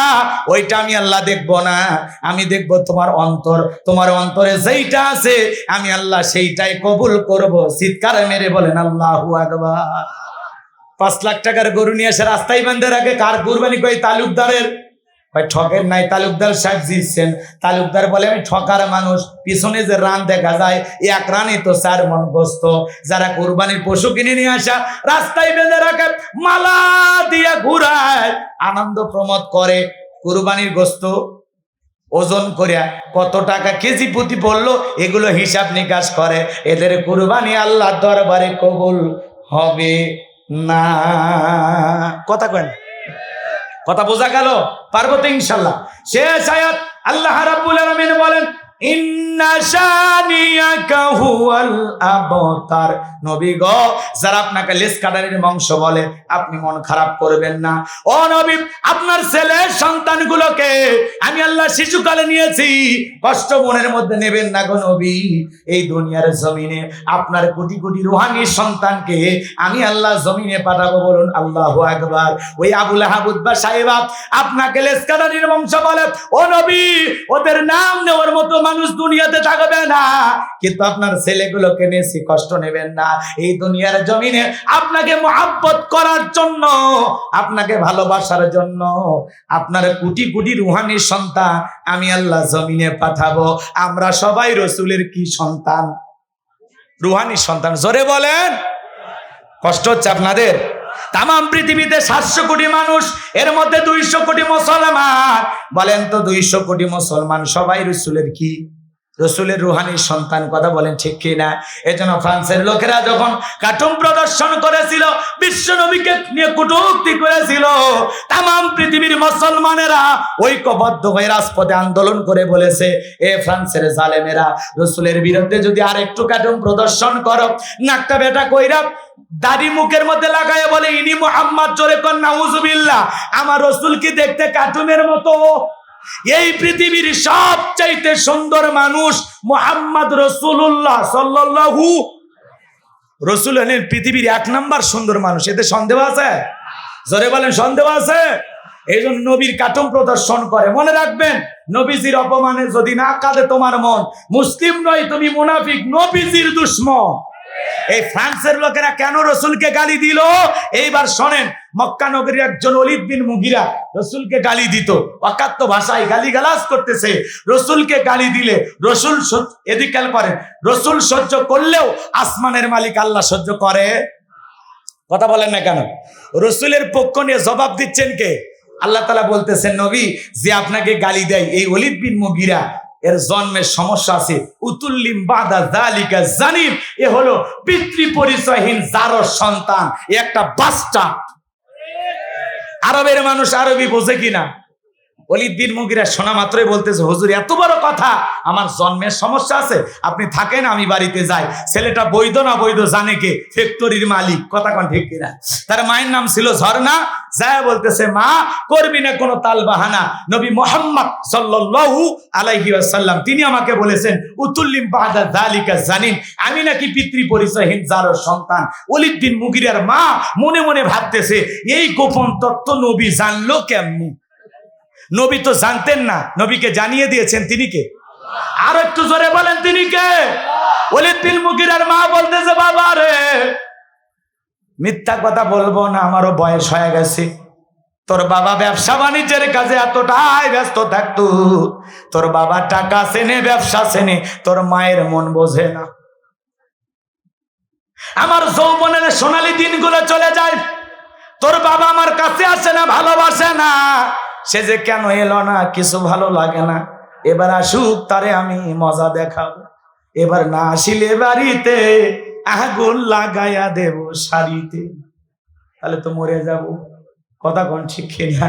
ওইটা আমি আল্লাহ দেখব না, আমি দেখব তোমার অন্তর। তোমার অন্তরে যেইটা আছে আমি আল্লাহ সেইটাই কবুল করব। চিৎকার মেরে বলেন আল্লাহু আকবার। 5 লাখ টাকার গরু নিয়ে এসে রাস্তায় বাঁধে রাখে, কার কুরবানি? কই তালুকদারের। ভাই ঠকের নাই, তালুকদার সাহেব জিতছেন। তালুকদার বলে আমি ঠকার মানুষ, পিছনে যে রান দেখা যায় 1 রানে তো 4 মণ গোস্ত। যারা কুরবানির পশু কিনে নিয়ে আসা রাস্তায় বেঁধে রাখে, মালা দিয়ে ঘুরায়, আনন্দ প্রমোদ করে, কুরবানির গোস্ত ওজন করে কত টাকা কেজি প্রতি পড়লো এগুলো হিসাব নিকাশ করে, এদের কুরবানি আল্লাহর দরবারে কবুল হবে না। কথা কয় না? কথা বোঝা গেল? পারবো তো ইনশাল্লাহ। শেষ আয়াত আল্লাহ রাব্বুল আলামিন বলেন ইন্না শানিয়াকা হুয়াল আবতার। নবী গো, যারা আপনাকে লেজ কাটারির মাংস বলে আপনি মন খারাপ করবেন না। ও নবী, আপনার ছেলের সন্তানগুলোকে আমি আল্লাহ শিশুকালে নিয়েছি, কষ্ট মনের মধ্যে নেবেন না গো নবী। এই দুনিয়ার জমিনে আপনার কোটি কোটি রুহানি সন্তানকে আমি আল্লাহ জমিনে পাঠাবো। বলুন আল্লাহু আকবার। ওই আবু লাহাব উতবা সাহেবা আপনাকে লেজ কাটারির মাংস বলে, ও নবী, ওদের নাম নেওয়ার মতো মানুষ দুনিয়াতে থাকবে না, কিন্তু আপনার ছেলেগুলোকে নিয়েছি, কষ্ট নেবেন না। এই দুনিয়ার জমিনে আপনাকে মহব্বত করার জন্য, আপনাকে ভালোবাসার জন্য আপনার কোটি কোটি রুহানি সন্তান আমি আল্লাহ জমিনে পাঠাবো। আমরা সবাই রসুলের কি সন্তান? রুহানি সন্তান। জোরে বলেন। কষ্ট হচ্ছে আপনাদের? তাম পৃথিবীতে 700 কোটি মানুষ, এর মধ্যে 200 কোটি মুসলমান। বলেন তো 200 কোটি মুসলমান সবাই রসুলের কি? রসুলের রুহানি সন্তান। কথা বলেন ঠিক কিনা? এজন্য ফ্রান্সের লোকেরা যখন কার্টুন প্রদর্শন করেছিল, বিশ্ব নবীকে নিয়ে কটূক্তি করেছিল, তাম পৃথিবীর মুসলমানেরা ঐক্যবদ্ধ হয়ে রাজপথে আন্দোলন করে বলেছে, এ ফ্রান্সের জালেমেরা, রসুলের বিরুদ্ধে যদি আর একটু কার্টুন প্রদর্শন করো, নাকটা বেটা কইরা দাড়ি মুখের মধ্যে লাগায় বলে ইনি মুহাম্মদ, জোরে কর নাউজুবিল্লাহ, আমার রসুল কি দেখতে কার্টুনের মতো? এই পৃথিবীর সবচাইতে সুন্দর মানুষ মুহাম্মদ রাসূলুল্লাহ সাল্লাল্লাহু। রসুল হলেন পৃথিবীর 1 নাম্বার সুন্দর মানুষ, এতে সন্দেহ আছে? জোরে বলেন সন্দেহ আছে? এই জন্য নবীর কার্টুন প্রদর্শন করে। মনে রাখবেন, নবীজির অপমানে যদি না কাঁদে তোমার মন, মুসলিম নয় তুমি মুনাফিক, নবীজির দুশমন। এই ফ্রান্সের লোকেরা কেন রসুলকে গালি দিল এইবার শোনেন। মক্কা নগরীর একজন ওলীদ বিন মুগীরা রসুলকে গালি দিত, অকাত্য ভাষায় গালিগালাজ করতেছে। রসুলকে গালি দিলে রসুল এদিকে করেন, রসুল সহ্য করলেও আসমানের মালিক আল্লাহ সহ্য করে? কথা বলেন না কেন? রসুলের পক্ষ নিয়ে জবাব দিচ্ছেন কে? আল্লাহ তাআলা বলতেছেন, নবী যে আপনাকে গালি দেয় এই ওলীদ বিন মুগীরা, এর জন্মের সমস্যা আছে। উতুল্লিম বাদা যালিকা জানিম, এ হলো পিতৃ পরিচয়হীন জারর সন্তান, এ একটা বাস্টার্ড। আরবের মানুষ আরবি বোঝে কিনা? ওলীদ বিন মুগীরা শোনা মাত্রই বলতেছে, হুজুর এত বড় কথা, আমার জন্মের সমস্যা আছে, আপনি থাকেন আমি বাড়িতে যাই। ছেলেটা বৈধ না বৈধ জানে কে? ফ্যাক্টরির মালিক। কথা কোন ঠিক কিনা? তার মায়ের নাম ছিল ঝর্ণা। যায় বলতেছে, মা করবি না কোনো তাল বাহানা, নবী মুহাম্মদ সাল্লাল্লাহু আলাইহি ওয়াসাল্লাম তিনি আমাকে বলেছেন উতুল্লিম বাদা যালিকা জানিন, আমি নাকি পিতৃ পরিচয়হীন জারর সন্তান। ওলীদ বিন মুগীরার মা মনে মনে ভাবতেছে, এই গোপন তত্ত্ব নবী জানলো কেমনি? নবী তো জানতেন না, নবীকে জানিয়ে দিয়েছেন তিনি কে? আর একটু জোরে বলেন তিনি কে? ওয়ালিদ বিন মুগিরার মা বলতেছে, বাবা রে মিথ্যা কথা বলবো না, আমারও বয়স হয়ে গেছে। তোর বাবা ব্যবসা বাণিজ্যের কাজে এতটাই ব্যস্ত থাকতো, তোর বাবা টাকা চেনে, ব্যবসা চেনে, তোর মায়ের মন বোঝে না। আমার যৌবনের সোনালী দিনগুলো চলে যায়, তোর বাবা আমার কাছে আসে না, ভালোবাসে না। সে যে কেন এলো না, কিছু ভালো লাগে না। এবার আসুক, তারে আমি মজা দেখাবো। এবার না আসিলে বাড়িতে আগুন লাগাইয়া দেব শাড়িতে। তাহলে তো মরে যাব। কথা কোন ঠিক কিনা?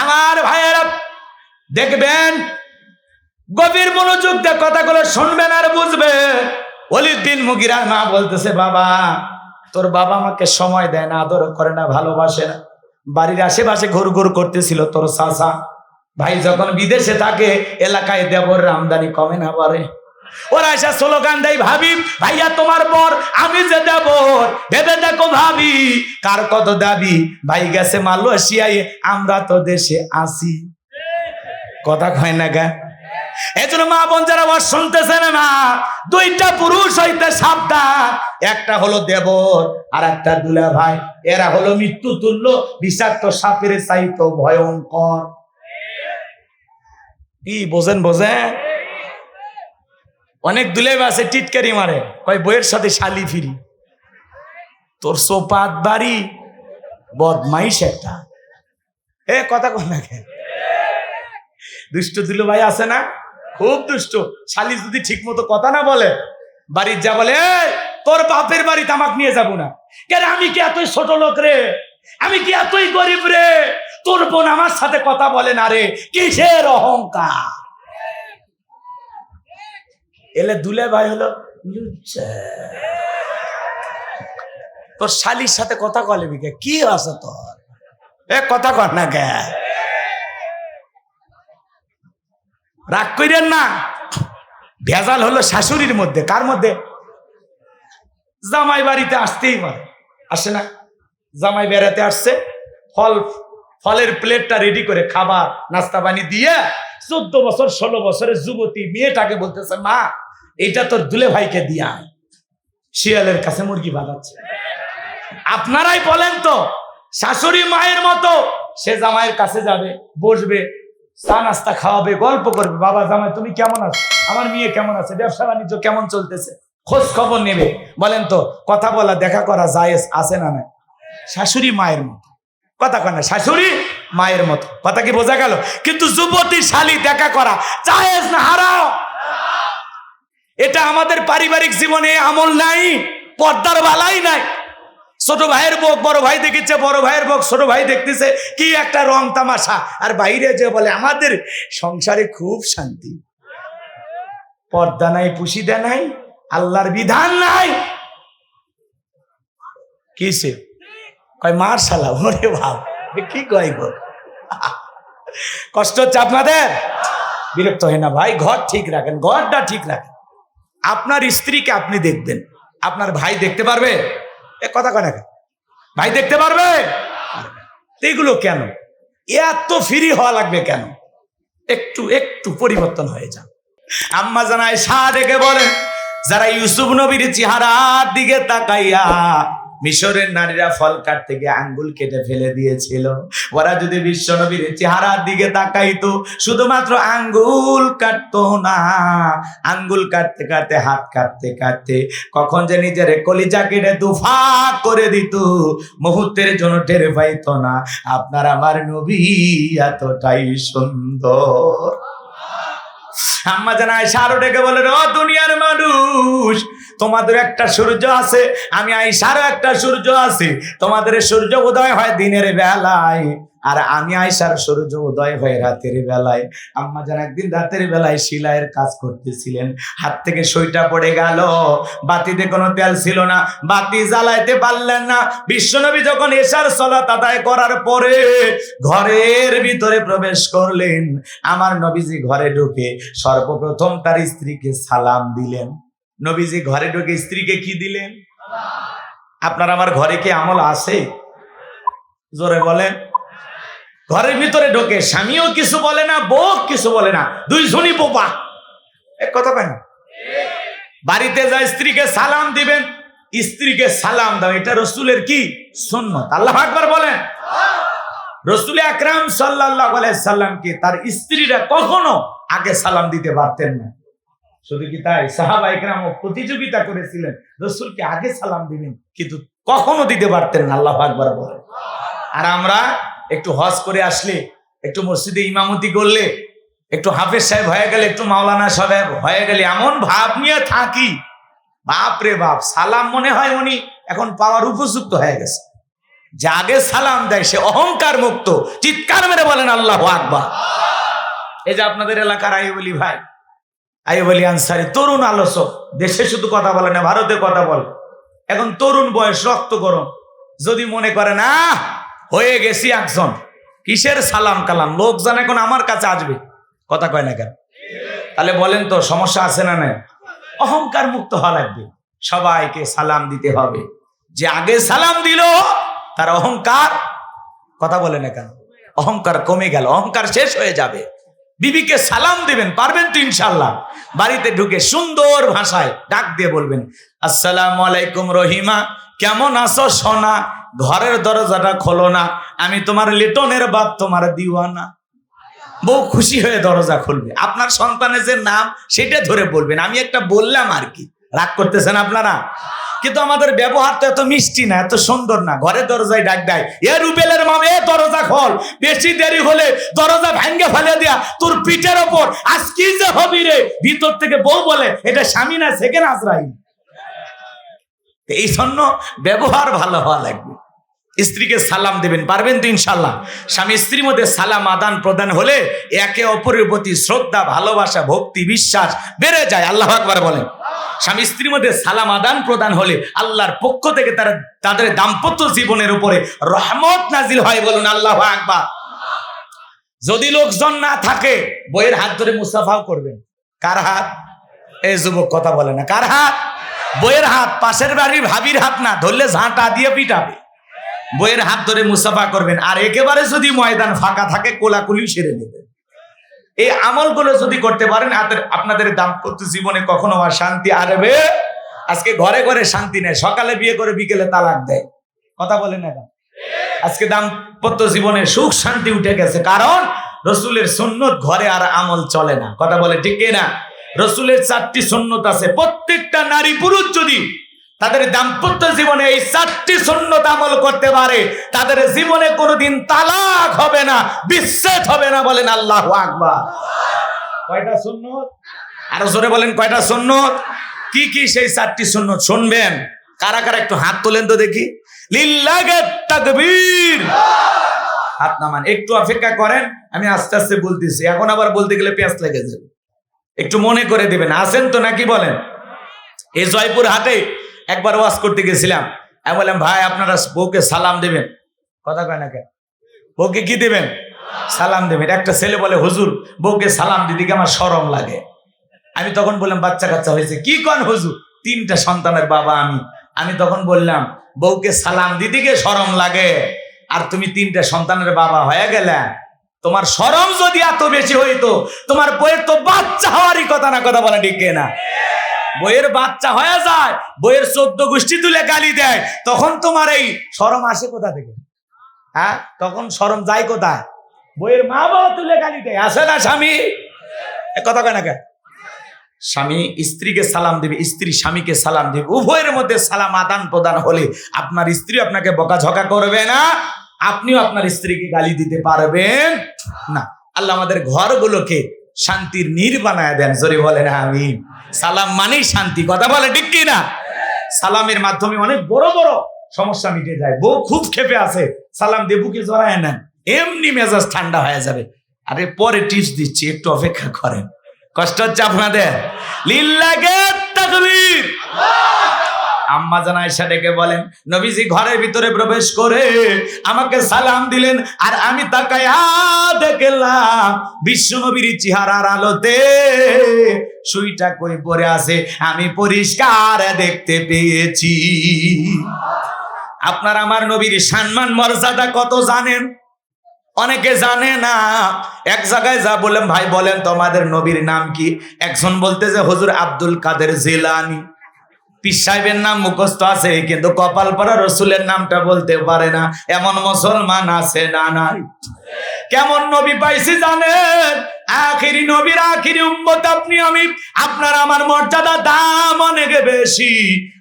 আমার ভাইয়েরা দেখবেন, গভীর মনোযোগ দিয়ে কথাগুলো শুনবেন আর বুঝবে। ওয়ালিদ বিন মুগিরা মা বলতেছে, বাবা তোর বাবা আমাকে সময় দেয় না, আদর করে না, ভালোবাসে না। বাড়ির আশেপাশে ঘুরঘুর করতেছিল তোর চাচা ভাই, যখন বিদেশে থাকে এলাকায় দেবর আমদানি কমে না পারে। ওরা এসে স্লোগান দেয়, ভাবি ভাইয়া তোমার পর আমি যে দেবর, ভেবে দেখো ভাবি কার কত দাবি। ভাই গেছে মালয়েশিয়ায়, আমরা তো দেশে আসি। কথা কয় না গা? এজন্য মা বোন যারা ওয়াজ শুনতেছেন না, দুইটা পুরুষ হইতে সাবধান। একটা হলো দেবর আর একটা দুলা ভাই। এরা হলো মৃত্যু তুল্য, বিষাক্ত সাপের চাইতো ভয়ঙ্কর। কি বোঝেন? বোঝেন? অনেক দুলাই আছে টিটকারি মারে, কয় বইয়ের সাথে শালি ফিরি। তোর সোপাত বাড়ি, বদমাইশ একটা। কথা কন না কেন? দুষ্ট দুলো ভাই আছে না, খুব দুষ্ট। শালি যদি ঠিক মতো কথা না বলে, বাড়ির যা বলে, তোর বাপের বাড়ি তামাক নিয়ে যাবো না। কেন আমি কি এতই ছোট লোক রে? আমি কি এতই গরিব রে? তোর বোন আমার সাথে কথা বলে না রে, কিসের অহংকার? এলে দুলে ভাই হলো তোর শালির সাথে কথা কলে বিকে, কি আছে তোর? কথা কর না কে? রাগ করেন না। ভেজাল হলো শাশুড়ির মধ্যে। কার মধ্যে? জামাই বাড়িতে আসতেই পারে, আসে না? জামাই বেড়াতে আসছে, ফলের প্লেটটা রেডি করে খাবার নাস্তা পানি দিয়ে 14 বছর 16 বছরের যুবতী মেয়েটাকে বলতেছে, মা এইটা তোর দুলে ভাইকে দিয়া। শিয়ালের কাছে মুরগি বাঁধাচ্ছে। আপনারাই বলেন তো, শাশুড়ি মায়ের মতো সে জামাইয়ের কাছে যাবে, বসবে, চা নাস্তা খাওয়াবে, গল্প করবে। বাবা জামাই তুমি কেমন আছো? আমার মেয়ে কেমন আছে? ব্যবসা বাণিজ্য কেমন চলতেছে? খোঁজ খবর নেবে। বলেন তো, কথা বলা দেখা করা জায়েজ আছে না? না। শাশুড়ি মায়ের মতো। কথা কয় না? শাশুড়ি মায়ের মতো। কথা কি বোঝা গেল? কিন্তু যুবতী শালী দেখা করা জায়েজ না হারাম? এটা আমাদের পারিবারিক জীবনে আমল নাই, পর্দার বালাই নাই। ছোট ভাইয়ের বউ বড় ভাই দেখেছে, বড় ভাইয়ের বউ ছোট ভাই দেখতেছে, কি একটা রং তামাশা। আর বাইরে যে বলে আমাদের সংসারে খুব শান্তি। পর্দা নাই, পুশিদা নাই, আল্লাহর বিধান নাই। কিসে কয় মার শালা? ওরে বাপ, কি কয় গো? কষ্ট হচ্ছে আপনাদের? বিরক্ত হয় না ভাই? ঘর ঠিক রাখেন, ঘরটা ঠিক রাখেন। আপনার স্ত্রীকে আপনি দেখবেন, আপনার ভাই দেখতে পারবে? কথা কয় না, ভাই দেখতে পারবে? এগুলো কেন এত ফ্রি হওয়া লাগবে কেন? একটু একটু পরিবর্তন হয়ে যান। আম্মা জানায় শাহ ডেকে বলেন, যারা ইউসুফ নবীর চেহারার দিকে তাকাইয়া মিশরের নারীরা ফল কাটতে গিয়ে আঙ্গুল কেটে ফেলে দিয়েছিল, ওরা যদি বিশ্ব নবীর চেহারার দিকে তাকাইতো, শুধুমাত্র আঙ্গুল কাটতো না, আঙ্গুল কাটতে কাটতে, হাত কাটতে কাটতে কখন যে নিজের কলিজা কেটে দুফা করে দিত, মুহূর্তের জন্য টের পাইতো না। আপনার আমার নবী এতটাই সুন্দর। আম্মা জান আয়েশা আরো ডেকে বলেন, ও দুনিয়ার মানুষ, তোমাদের একটা সূর্য আছে, আমি আয়েশারও একটা সূর্য আছে। তোমাদের সূর্য উদয় হয় দিনের বেলায়, আর আমি আয়েশার সূর্য উদয় হয় রাতের বেলায়। আম্মা জান একদিন রাতের বেলায় সেলাইয়ের কাজ করতেছিলেন, হাত থেকে সইটা পড়ে গেল, বাতিতে কোনো তেল ছিল না, বাতি জ্বালাইতে পারলেন না। বিশ্বনবী যখন এশার সালাত আদায় করার পরে ঘরের ভিতরে প্রবেশ করলেন, আমার নবীজি ঘরে ঢুকে সর্বপ্রথম তার স্ত্রীকে সালাম দিলেন। নবীজি ঘরে ঢুকে স্ত্রীকে কি দিলেন? আপনার আমার ঘরে কি আমল আছে? জোরে বলেন। ঘরের ভিতরে ঢোকে, স্বামীও কিছু বলে না, বউ কিছু বলে না, দুইজনই বোবা। এক কথা কয় না? বাড়িতে যা স্ত্রীকে সালাম দিবেন, স্ত্রীকে সালাম দাও, এটা রসুলের কি সুন্নাত। আল্লাহু আকবার বলেন। রসুল আকরাম সাল্লাল্লাহু আলাইহি সাল্লামকে তার স্ত্রীরা কখনো আগে সালাম দিতে পারতেন না। শুধু কি তাই, সাহাবা ইকরামও প্রতিযোগিতা করেছিলেন রসুলকে আগে সালাম দিবেন, কিন্তু কখনো দিতে পারতেন না। আল্লাহু আকবার বলেন। আর আমরা একটু হজ করে আসলে, একটু মসজিদে ইমামতি করলে, একটু হাফেজ সাহেব হয়ে গেলে, একটু মাওলানা সাহেব হয়ে গেলে এমন ভাব নিয়ে থাকি, বাপ রে বাপ, সালাম মনে হয় উনি এখন পাওয়ার উপযুক্ত হয়ে গেছে। যে আগে সালাম দেয় সে অহংকার মুক্ত। চিৎকার মেরে বলেন আল্লাহু আকবার। এই যে আপনাদের এলাকার আইয়ুব আলী ভাই, আইয়ুব আলী আনসারী, তরুণ আলোচক, দেশে শুধু কথা বলে না, ভারতে কথা বলে। এখন তরুণ বয়স, রক্ত গরম। যদি মনে করে না হয়ে গেছি একজন, কিসের সালাম কালাম, লোকজন এখন আমার কাছে আসবে, কথা কয় না কেন? তাহলে বলেন তো সমস্যা আছে না নাই? অহংকার মুক্ত হওয়া লাগবে, সবাইকে সালাম দিতে হবে। যে আগে সালাম দিল তার অহংকার, কথা বলে না কেন, অহংকার কমে গেল, অহংকার শেষ হয়ে যাবে। বিবিকে সালাম দিবেন, পারবেন তো ইনশাল্লাহ। বাড়িতে ঢুকে সুন্দর ভাষায় ডাক দিয়ে বলবেন, আসসালামু আলাইকুম রহিমা, কেমন আছো সোনা, ঘরের দরজাটা খোলো না, আমি তোমার লিটনের বাপ, তোমার দিওয়ানা। বউ খুশি হয়ে দরজা খুলবে। আপনার সন্তানের যে নাম সেটা ধরে বলবেন, আমি একটা বললাম আর কি, রাগ করতেছেন আপনারা? কিন্তু আমাদের ব্যবহার তো এত মিষ্টি না, এত সুন্দর না। ঘরের দরজায় ডাক দেয়, এ রুবেলের মাম, এ দরজা খোল, বেশি দেরি হলে দরজা ভেঙ্গে ফেলে দেয়া তোর পিঠের ওপর আজ কি যে হবি রে। ভিতর থেকে বউ বলে, এটা স্বামী না সেকেন্ড আজরাইল। এই জন্য ব্যবহার ভালো হওয়া লাগবে। স্ত্রীকে সালাম দেবেন, পারবেন তো ইনশাল্লাহ। স্বামী স্ত্রীর মধ্যে সালাম আদান প্রদান হলে একে অপরের প্রতি শ্রদ্ধা, ভালোবাসা, ভক্তি, বিশ্বাস বেড়ে যায়। আল্লাহু আকবার বলেন। স্বামী স্ত্রীর মধ্যে সালাম আদান প্রদান হলে আল্লাহর পক্ষ থেকে তাদের দাম্পত্য জীবনের উপরে রহমত নাজিল হয়। বলুন আল্লাহু আকবার। যদি লোকজন না থাকে, বইয়ের হাত ধরে মুসাফাও করবেন। কার হাত? এই যুবক কথা বলে না, কার হাত? বইয়ের হাত। পাশের বাড়ির ভাবির হাত না, ধরলে ঝাঁটা দিয়ে পিটাবে। বইয়ের হাত ধরে মুসাফা করবেন। আর একেবারে যদি ময়দান ফাঁকা থাকে, কোলাকুলি সেরে নেবেন। এই আমলগুলো যদি করতে পারেন, আপনাদের দাম্পত্য জীবনে কখনো আর শান্তি আসবে। আজকে ঘরে ঘরে শান্তি নেই, সকালে বিয়ে করে বিকেলে তালাক দেয়, কথা বলেন না। আজকে দাম্পত্য জীবনে সুখ শান্তি উঠে গেছে, কারণ রসুলের সুন্নত ঘরে আর আমল চলে না, কথা বলে ঠিক না? রসুলের 4টি সুন্নত আছে। প্রত্যেকটা নারী পুরুষ যদি তাদের দাম্পত্য জীবনে এই 4টি সুন্নত আমল করতে পারে, তাদের জীবনে কোনোদিন তালাক হবে না, বিচ্ছেদ হবে না। বলেন আল্লাহু আকবার। কয়টা সুন্নত? আরো জোরে বলেন, কয়টা সুন্নত? কি কি সেই 4টি সুন্নত শুনবেন? কারা কারা একটু হাত তোলেন তো দেখি। লিল্লাহি তাকবীর। হাত নামান, একটু অপেক্ষা করেন, আমি আস্তে আস্তে বলতেছি। এখন আবার বলতে গেলে পেঁয়াজ লেগে যাবে, একটু মনে করে দেবেন। আছেন তো নাকি বলেন? এই জয়পুর হাটে একবার ওয়াজ করতে গেছিলাম। আমি বললাম, ভাই আপনারা বউকে সালাম দেবেন, কথা কয় না কেন? বউকে কি দেবেন? সালাম দেবেন। একটা ছেলে বলে, হুজুর বউকে সালাম দিদিকে আমার শরম লাগে। আমি তখন বললাম, বাচ্চা কাচ্চা হয়েছে? কি কন হুজুর, 3টা সন্তানের বাবা আমি তখন বললাম, বউকে সালাম দিদিকে শরম লাগে, আর তুমি 3টা সন্তানের বাবা হয়ে গেলে, তোমার শরম যদি এত বেশি হইতো, তোমার বইয়ের তো বাচ্চা হওয়ারই কথা না, কথা বলে ঠিক না? বইয়ের বাচ্চা হয়ে যায়, বইয়ের 14 গোষ্ঠী তুলে গালি দেয়, তখন তোমার এই শরম আসে কোথা থেকে? হ্যাঁ, তখন শরম যায় কোথায়? বইয়ের মা বাবা তুলে গালি দেয়, আসে না স্বামী? কথা কয় না কেন? স্বামী স্ত্রীকে সালাম দেবে, স্ত্রী স্বামীকে সালাম দেবে। উভয়ের মধ্যে সালাম আদান প্রদান হলে আপনার স্ত্রী আপনাকে বকাঝকা করবে না, আপনিও আপনার স্ত্রীকে গালি দিতে পারবেন না। আল্লাহ আমাদের ঘরগুলোকে শান্তির নীড় বানায় দেন, জোরে বলেন আমিন। সালাম মানেই শান্তি, কথা বলে ঠিক কি না? সালামের মাধ্যমে অনেক বড় বড় সমস্যা মিটে যায়। বউ খুব ক্ষেপে আছে, সালাম দিয়ে বুকে জড়ায় নেন, এমনি মেজাজ ঠান্ডা হয়ে যাবে। আরে পরে টিপস দিচ্ছি, একটু অপেক্ষা করেন। কষ্ট হচ্ছে আপনাদের? লিল্লাহি তাকবীর। আম্মা জান আয়েশা ডেকে বলেন, নবীজি ঘরের ভিতরে প্রবেশ করে আমাকে সালাম দিলেন, আর আমি তাকায়া দেখলাম বিশ্ব নবীর চেহারার আলোতে সুইটা কই পড়ে আছে, আমি পরিষ্কার দেখতে পেয়েছি। আপনার আমার নবীর সম্মান মর্যাদা কত জানেন? অনেকে জানে না। এক জায়গায় যা বললাম, ভাই বলেন তোমাদের নবীর নাম কি? একজন বলতেছে হুজুর আব্দুল কাদের জিলানী। পীর সাহেবের নাম মুখস্থ আছে, কিন্তু কপাল পরা রসুলের নামটা বলতে পারে না। এমন মুসলমান আছে না নাই? কেমন নবী পাইছি জানেন? আখিরি নবীর আখিরি উম্মত আপনি আমি। আপনার আমার মর্যাদা দাম অনেক বেশি।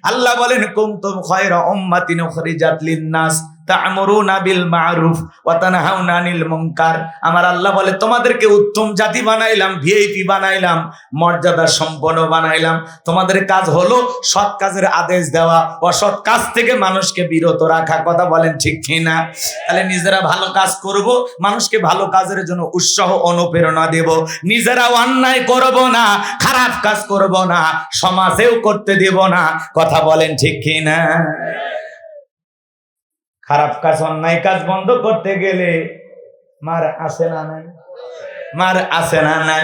আল্লাহ বলেন কুনতুম খায়রা উম্মাতিন উখরিজাত লিন-নাস তা'মুরুনা বিল মা'রুফ ওয়া তানহাউনা আনিল মুনকার। আমার আল্লাহ বলে তোমাদেরকে উত্তম জাতি বানাইলাম, ভিআইপি বানাইলাম, মর্যাদা সম্পন্ন বানাইলাম। তোমাদের কাজ হলো সৎ কাজের আদেশ দেওয়া, অসৎ কাজ থেকে মানুষকে বিরত রাখা। কথা বলেন ঠিক কি না? তাহলে নিজেরা ভালো কাজ করব, মানুষকে ভালো কাজের জন্য উৎসাহ অনুপ্রেরণা দেব। নিজেরাও অন্যায় করব না, খারাপ কাজ করব না, সমাজেও করতে দেব না। কথা বলেন ঠিক কি না? খারাপ কাজ, অন্যায় কাজ বন্ধ করতে গেলে মার আসে না নাই? মার আসে না নাই?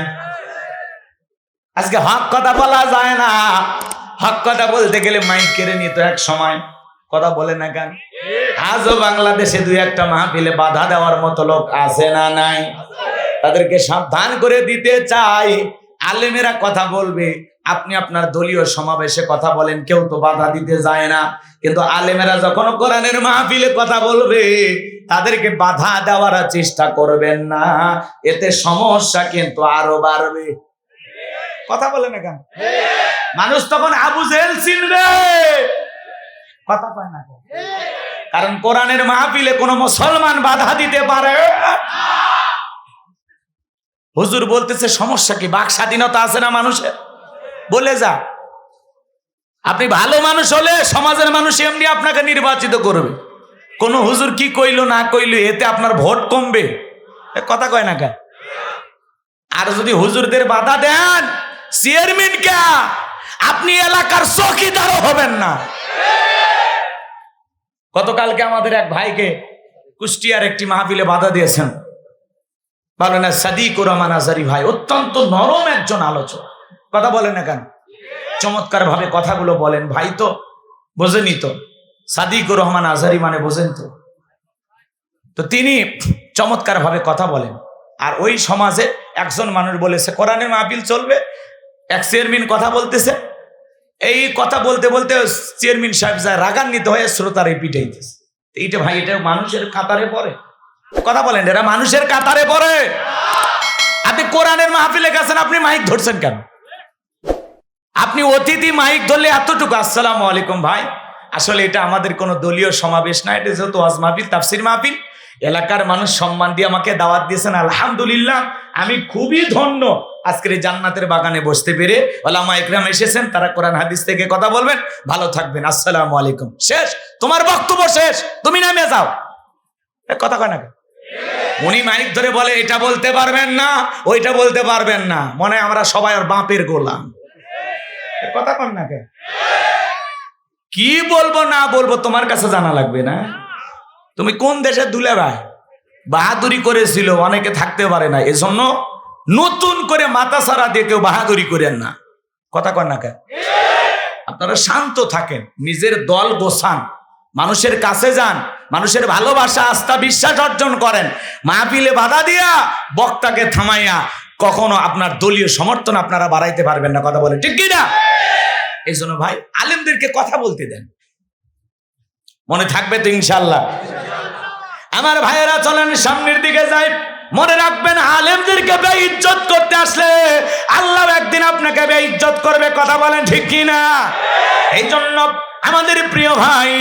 আজকে হক কথা বলা যায় না। হক কথা বলতে গেলে মাইক কেড়ে নিত এক সময়। কথা বলে না কেন? আজও বাংলাদেশে দুই একটা মাহফিলে বাধা দেওয়ার মতো লোক আছে না নাই? তাদেরকে সাবধান করে দিতে চাই। আলেমেরা কথা বলবে, আপনি আপনার দলীয় সমাবেশে কথা বলেন, কেউ তো বাধা দিতে যায় না। কিন্তু আলেমেরা যখন কোরআনের মাহফিলে কথা বলবে, তাদেরকে বাধা দেওয়ার চেষ্টা করবেন না। এতে সমস্যা কিন্তু আরো বাড়বে। কথা বলে না কেন? মানুষ তখন আবু জেহেল চিনবে। কথা পায় না, কারণ কোরআনের মাহফিলে কোনো মুসলমান বাধা দিতে পারে। হুজুর বলতেছে সমস্যা কি? বাক স্বাধীনতা আছে না মানুষের? বলে যা। আপনি ভালো মানুষ হলে সমাজের মানুষ এমনি আপনাকে নির্বাচিত করবে। কোন হুজুর কি কইলো না কইলো এতে আপনার ভোট কমবে? কথা কয় না কেন? আর যদি হুজুরদের বাধা দেন, চেয়ারম্যান কে, আপনি এলাকার চৌকিদারও হবেন না। গতকালকে আমাদের এক ভাইকে কুষ্টিয়ার একটি মাহফিলে বাধা দিয়েছেন মাওলানা সাদিকুর রহমান আজহারী ভাই। অত্যন্ত নরম একজন আলোচক। কথা বলেন না কেন? চমৎকার ভাবে কথাগুলো বলেন। ভাই তো বোঝেনি তো, সাদিকুর রহমান আজহারী মানে বোঝেন তো। তো তিনি চমৎকার ভাবে কথা বলেন। আর ওই সমাজে একজন মানুষ বলেছে কোরআনের মাহফিল চলবে, এক চেয়ারম্যান কথা বলতেছে। এই কথা বলতে বলতে চেয়ারম্যান সাহেব যায় রাগান্বিত হয়ে শ্রোতারে পিটাইতেছে। এইটা ভাই, এটা মানুষের কাতারে পড়ে? কথা বলেন, এরা মানুষের কাতারে পড়ে? আপনি কোরআনের মাহফিলে গেছেন, আপনি মাইক ধরছেন কেন? আপনি অতিথি, মাইক ধরলে এতটুকু আসসালামু আলাইকুম ভাই। আসলে এটা আমাদের কোনো দলীয় সমাবেশ না, এটা যেহেতু ওয়াজ মাহফিল, তাফসির মাহফিল, এলাকার মানুষ সম্মান দিয়ে আমাকে দাওয়াত দিয়েছেন, আলহামদুলিল্লাহ আমি খুবই ধন্য আজকের জান্নাতের বাগানে বসতে পেরে। ওলামা ইকরাম এসেছেন, তারা কোরআন হাদিস থেকে কথা বলবেন। ভালো থাকবেন, আসসালামু আলাইকুম। শেষ, তোমার বক্তব্য শেষ, তুমি নামে যাও। কথা কয় না? উনি মাইক ধরে বলে এটা বলতে পারবেন না, ওইটা বলতে পারবেন না, মনে হয় আমরা সবাই আর বাপের গোলাম। কথা কন না কেন? কি বলবো না বলবো তোমার কাছে জানা লাগবে না? তুমি কোন দেশের দুলে ভাই? বাহাদুরি করেছিল, অনেকে থাকতে পারে না, এজন্য নতুন করে মাথা ছাড়া দিয়ে কেউ বাহাদুরি করেন না। কথা কন না কেন? আপনারা শান্ত থাকেন, নিজের দল গোছান, মানুষের কাছে যান, মানুষের ভালোবাসা, আস্থা, বিশ্বাস অর্জন করেন। মাহফিলে বাধা দিয়া বক্তাকে থামাইয়া কখনো আপনার দলীয় সমর্থন আপনারা বাড়াইতে পারবেন না। কথা বলেন ঠিক কি না? এই জন্য ভাই আলেমদেরকে কথা বলতে দেন, মনে থাকবে তো ইনশাল্লাহ। আমার ভাইয়েরা চলেন সামনের দিকে যাই। মনে রাখবেন, আলেমদেরকে বেইজ্জত করতে আসলে আল্লাহ একদিন আপনাকে বেইজ্জত করবে। কথা বলেন ঠিক কি না? এই জন্য আমাদের প্রিয় ভাই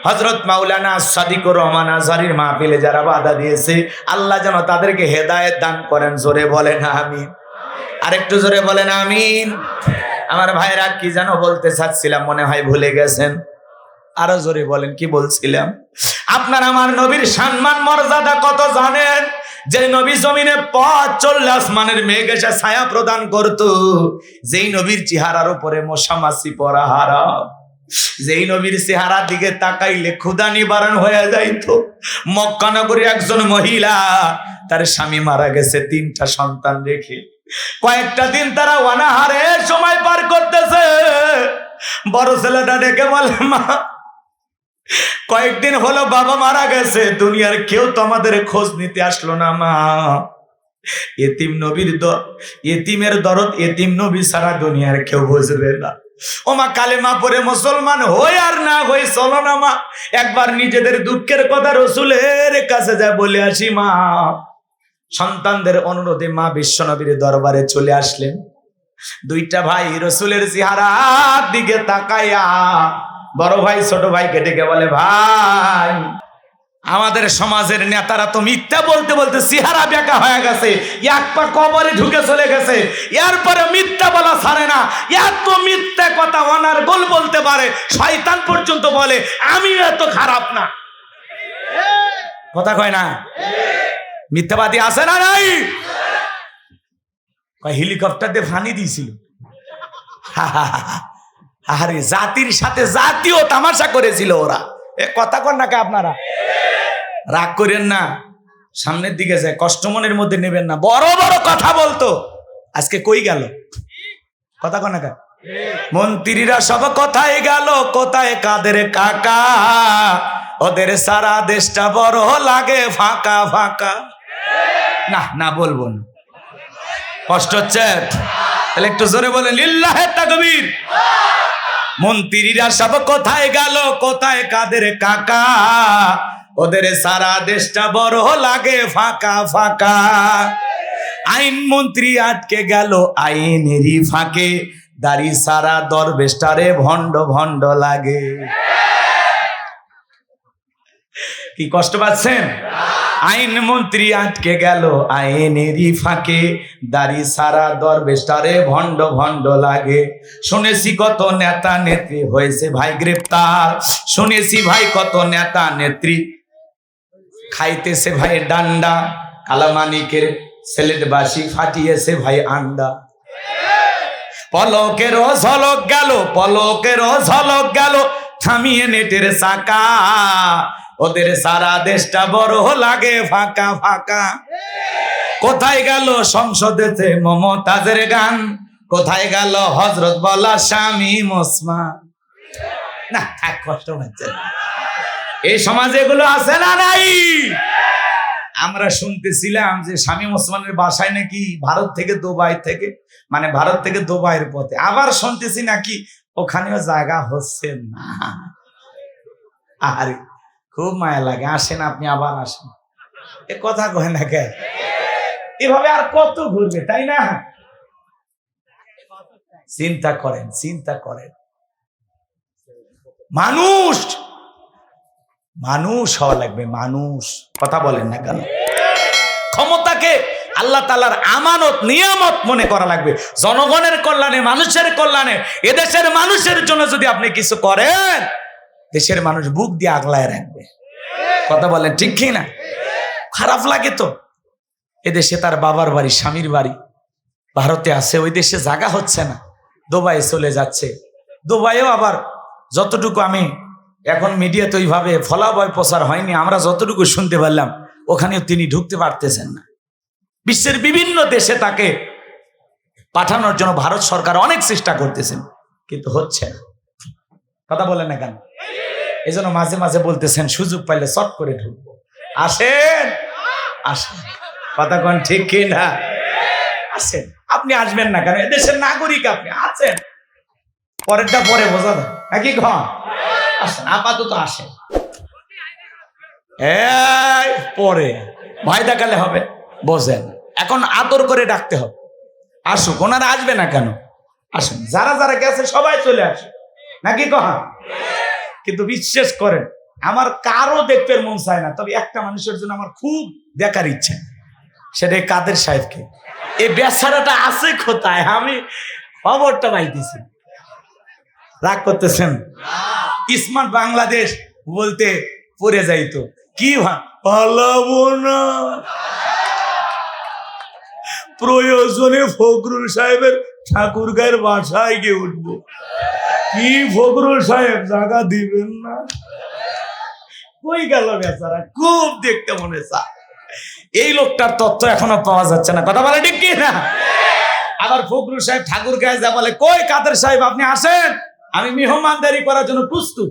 হযরত মাওলানা সাদিকুর রহমান আজহারীর মাহফিলে যারা বাধা দিয়েছে, আল্লাহ যেন তাদেরকে হেদায়েত দান করেন। জোরে বলেন আমিন। আরেকটু জোরে বলেন আমিন। আমার ভাইরা কি যেন বলতে চাচ্ছিলাম, মনে হয় ভুলে গেছেন। আরো জোরে বলেন, কি বলছিলাম? আপনার আমার নবীর সম্মান মর্যাদা কত জানেন? যে নবী জমিনে পথ চললে আসমানের মেঘ এসে ছায়া প্রদান করত, যেই নবীর চেহারার উপরে মশা মাছি পড়া হারাম, যেই নবীর চেহারার দিকে তাকাইলে ক্ষুধা নিবারণ হয়ে যাইতো। মক্কা নগরীর একজন মহিলা, তার স্বামী মারা গেছে, 3টা সন্তান রেখে কয়েকটা দিন তারা অনাহারে সময় পার করতেছে। বড় ছেলেটা ডেকে বলে, মা কয়েকদিন হলো বাবা মারা গেছে, দুনিয়ার কেউ তো আমাদের খোঁজ নিতে আসলো না মা। এতিম নবীর এতিমের দরদ এতিম নবী সারা দুনিয়ার কেউ বুঝবে না। ও মা, কালেমা পড়ে মুসলমান হই আর না হই, চলো না মা একবার নিজেদের দুঃখের কথা রসুলের কাছে যায় বলে আসি মা। সন্তানদের অনুরোধে মা বিশ্বনবীর দরবারে চলে আসলেন। দুইটা ভাই রসুলের চেহারার দিকে তাকাইয়া বড় ভাই ছোট ভাইকে ডেকে বলে, ভাই আমাদের সমাজের নেতারা তো মিথ্যা বলতে বলতে চেহারা বেঁকা হয়ে গেছে, এক পা কবরে ঢুকে চলে গেছে, এরপরে মিথ্যা বলা ছাড়ে না। এত মিথ্যা কথা অনার্গল বলতে পারে, শয়তান পর্যন্ত বলে আমি এত খারাপ না। কথা কয় না? মিথ্যাবাদী আছে না নাই? হেলিকপ্টার দিয়ে ফানি দিয়েছিল। আরে জাতির সাথে জাতীয় তামাশা করেছিল ওরা। এ কথা কন নাকি আপনারা? রাগ করেন না, সামনের দিকে যায়, কষ্ট মনের মধ্যে নেবেন না। বড় বড় কথা বলতো, আজকে কই গেল? কথা কন না? মন্ত্রীরা সব কোথায় গেল, কোথায় কাদের কাকা, ওদের সারা দেশটা বড় লাগে ফাঁকা ফাঁকা। না না বলবো না, কষ্ট হচ্ছে, তাহলে একটু জোরে বলেন লিল্লাহে তাকবীর। মন্ত্রীরা সব কোথায় গেল, কোথায় কাদের কাকা, ওদের সারা দেশটা বড় লাগে ফাঁকা ফাঁকা। আইন মন্ত্রী আটকে গেল আইনেরই ফাঁকে, দাড়ি সারা দরবেশটারে ভণ্ড ভণ্ড লাগে। কি কষ্ট পাচ্ছেন? আইন মন্ত্রী আটকে গেল আইনেরই ফাঁকে, দাড়ি সারা দরবেশটারে ভণ্ড ভণ্ড লাগে। শুনেছি কত নেতা নেত্রী হয়েছে ভাই গ্রেপ্তার, শুনেছি ভাই কত নেতা নেত্রী খাইতেছে ভাই ডান্ডা, কালামানিকের সেলেট বাসি ফাটিয়েছে ভাই আন্ডা। পলকেরও ঝলক গেল, পলকেরও ঝলক গেল, থামিয়ে নেটের চাকা, ওদের সারা দেশটা বড় লাগে ফাঁকা ফাঁকা। কোথায় গেল সংসদেতে মমতাজের গান, কোথায় গেল হজরত বলা স্বামী ওসমান? না থাক, কষ্ট হচ্ছে। এই সমাজে এগুলো আছে না নাই? আমরা শুনতেছিলাম যে স্বামী ওসমানের বাসায় নাকি ভারত থেকে দুবাই থেকে, মানে ভারত থেকে দুবাইয়ের পথে, আবার শুনতেছি নাকি ওখানেও জায়গা হচ্ছে না। আরে খুব মায়া লাগে, আসেন আপনি আবার আসেন। এ কথা কয় না কে? এভাবে আর কত ঘুরবে, তাই না? চিন্তা করেন, চিন্তা করেন। মানুষ মানুষ হওয়া লাগবে, মানুষ। কথা বলেন না কেন? ক্ষমতাকে আল্লাহ তাআলার আমানত নিয়ামত মনে করা লাগবে। জনগণের কল্যাণে, মানুষের কল্যাণে, এদেশের মানুষের জন্য যদি আপনি কিছু করেন, দেশের মানুষ বুক দিয়ে আগলায় রাখবে। কথা বলেন ঠিক কি না? খারাপ লাগে তো। এদেশে তার বাবার বাড়ি, স্বামীর বাড়ি ভারতে আছে, ওই দেশে জায়গা হচ্ছে না, দুবাইয়ে চলে যাচ্ছে। দুবাইও আবার যতটুকু আমি এখন মিডিয়াতে ওইভাবে ফলাফল প্রচার হয়নি, আমরা যতটুকু শুনতে পারলাম, ওখানেও তিনি ঢুকতে পারতেছেন না। বিশ্বের বিভিন্ন দেশে তাকে পাঠানোর জন্য ভারত সরকার অনেক চেষ্টা করতেছেন, কিন্তু হচ্ছে না। কথা বলেন না কেন? এই জন্য মাঝে মাঝে বলতেছেন সুযোগ পাইলে চট করে ঢুকবো। আসেন আসেন, কথা কোন ঠিক কি না? আসেন, আপনি আসবেন না কেন? এদেশের নাগরিক আপনি, আছেন, পরেরটা পরে বোঝা যায় নাকি? ঘর আসেন, আপাতত আসেন, পরে ভয় দেখালে হবে, বোঝেন। এখন আদর করে ডাকতে হবে, আসুক। ওনারা আসবে না কেন? আসেন, যারা যারা গেছে সবাই চলে আসে নাকি কহা? কিন্তু বিশ্বাস করেন, আমার কারো দেখতে মন চায় না, তবে একটা মানুষের জন্য আমার খুব দেখার ইচ্ছে, সেটা কাদের সাহেবকে। এই বেচারাটা আছে কোথায়? আমি খবরটা পাইতেছি। রাগ করতেছেন? স্মার্ট বাংলাদেশ বলতে পড়ে যাইতো, কি পালাবো না, প্রয়োজনে ফখরুল সাহেবের ঠাকুর গায়ের বাসায় গিয়ে উঠবো। কি ফখরুল সাহেব জায়গা দিবেন না? কই গেল বেচারা? খুব দেখতে মনে চায়। এই লোকটার তথ্য এখনো পাওয়া যাচ্ছে না। কথা বলে ঠিক কি না? আবার ফখরুল সাহেব ঠাকুর গায়ে যা বলে, কই কাদের সাহেব আপনি আসেন, আমি মেহমানদারি করার জন্য প্রস্তুত।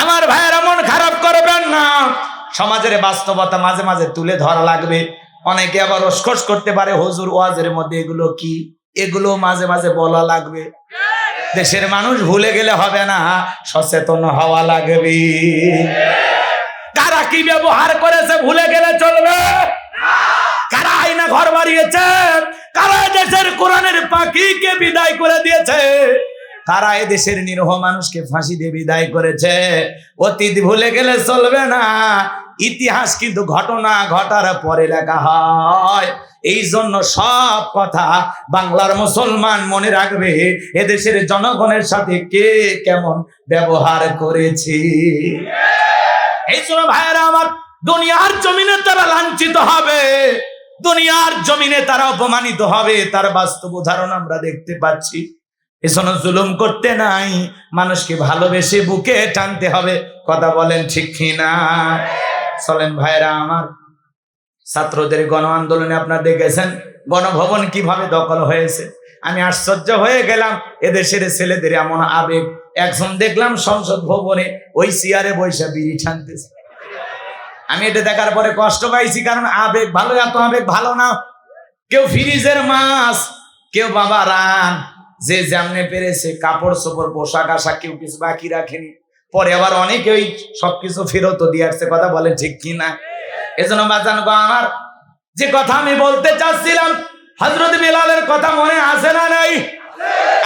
আমার ভাইয়েরা মন খারাপ করবেন না, সমাজের বাস্তবতা মাঝে মাঝে তুলে ধরা লাগবে। অনেকে আবার রসকস করতে পারে, হুজুর ওয়াজের মধ্যে এগুলো কি, এগুলো মাঝে মাঝে বলা লাগবে। দেশের মানুষ ভুলে গেলে হবে না, সচেতন হওয়া লাগবে। কারা কি ব্যবহার করেছে ভুলে গেলে চলবে? কারা আইনা ঘর বাড়িয়েছে, কারা দেশের কোরআনের পাখিকে বিদায় করে দিয়েছে, কারা দেশের নিরহ মানুষকে ফাঁসি দিয়ে বিদায় করেছে, অতীত ভুলে গেলে চলবে না। ইতিহাস কিন্তু ঘটনা ঘটার পরে লেখা হয়। এই জন্য সব কথা বাংলার মুসলমান মনে রাখবে, এদেশের জনগণের সাথে কে কেমন ব্যবহার করেছে। এই জন্য ভাইয়েরা আমার, দুনিয়ার জমিনে তারা লাঞ্ছিত হবে, দুনিয়ার জমিনে তারা অপমানিত হবে, তার বাস্তব উদাহরণ আমরা দেখতে পাচ্ছি। এজন্য জুলুম করতে নাই, মানুষকে ভালোবেসে বুকে টানতে হবে। কথা বলেন ঠিক কিনা? চলেন ভাইরা আমার, ছাত্রদের গণ আন্দোলনে আপনারা দেখেছেন গণভবন কিভাবে দখল হয়েছে। আমি আশ্চর্য হয়ে গেলাম, এদেশের ছেলেদের এমন আবেগ। একজন দেখলাম সংসদ ভবনে ওই চেয়ারে বৈশা বিড়ি টানতেছে। আমি এটা দেখার পরে কষ্ট পাইছি, কারণ আবেগ ভালো, এত আবেগ ভালো না। কেউ ফ্রিজের মাছ, কেউ বাবা রান, যে যেমনে পেরেছে কাপড় চোপড় পোশাক আশাক কেউ কিছু বাকি রাখেনি। পরে আবার অনেকে ওই সবকিছু ফেরত দিয়ে আসছে। কথা বলে ঠিক কিনা? এজন্য বাজান গো আমার, যে কথা আমি বলতে চাচ্ছিলাম, হযরত বেলালের কথা মনে আছে না নাই?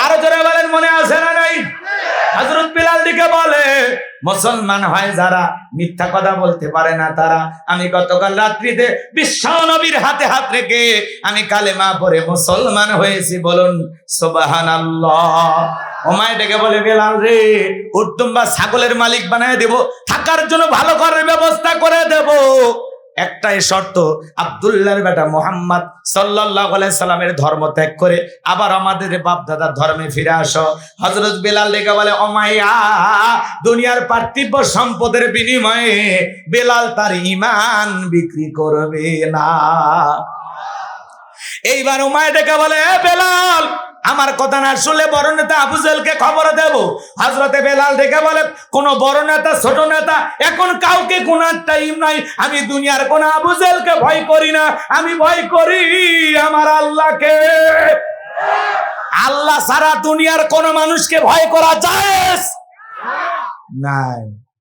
আরো জোরে বলেন, মনে আছে না নাই? হযরত বেলাল দিকে বলে, মুসলমান হয় যারা মিথ্যা কথা বলতে পারে না তারা। আমি গতকাল রাত্রিতে বিশ্ব নবীর হাতে হাত রেখে আমি কালেমা পড়ে মুসলমান হয়েছি, বলুন সুবহানাল্লাহ। ওমায় ডেকে বলে, বেলাল রে, উত্তম বা ছাগলের মালিক বানায় দেব, থাকার জন্য ভালো ঘরের ব্যবস্থা করে দেব, একটাই শর্ত, আব্দুল্লাহর বেটা মুহাম্মদ সাল্লাল্লাহু আলাইহি সাল্লামের ধর্ম ত্যাগ করে আবার আমাদের বাপ দাদার ধর্মে ফিরে আসো। হযরত বেলাল লেগে বলে, ওমাইয়া, দুনিয়ার পার্থিব সম্পদের বিনিময়ে বেলাল তার ঈমান বিক্রি করবে না। এইবার উমাইয়া ডেকে বলে, বেলাল, আমার কথা না শুনলে বড় নেতা আবু জেহেলকে খবর দেব। হযরতে বেলাল ডেকে বলে, কোন বড় নেতা ছোট নেতা এখন কাউকে কোনার টাইম নাই। আমি দুনিয়ার কোন আবু জেহেলকে ভয় করি না, আমি ভয় করি আমার আল্লাহকে। আল্লাহ ছাড়া দুনিয়ার কোন মানুষকে ভয় করা যায় নাই।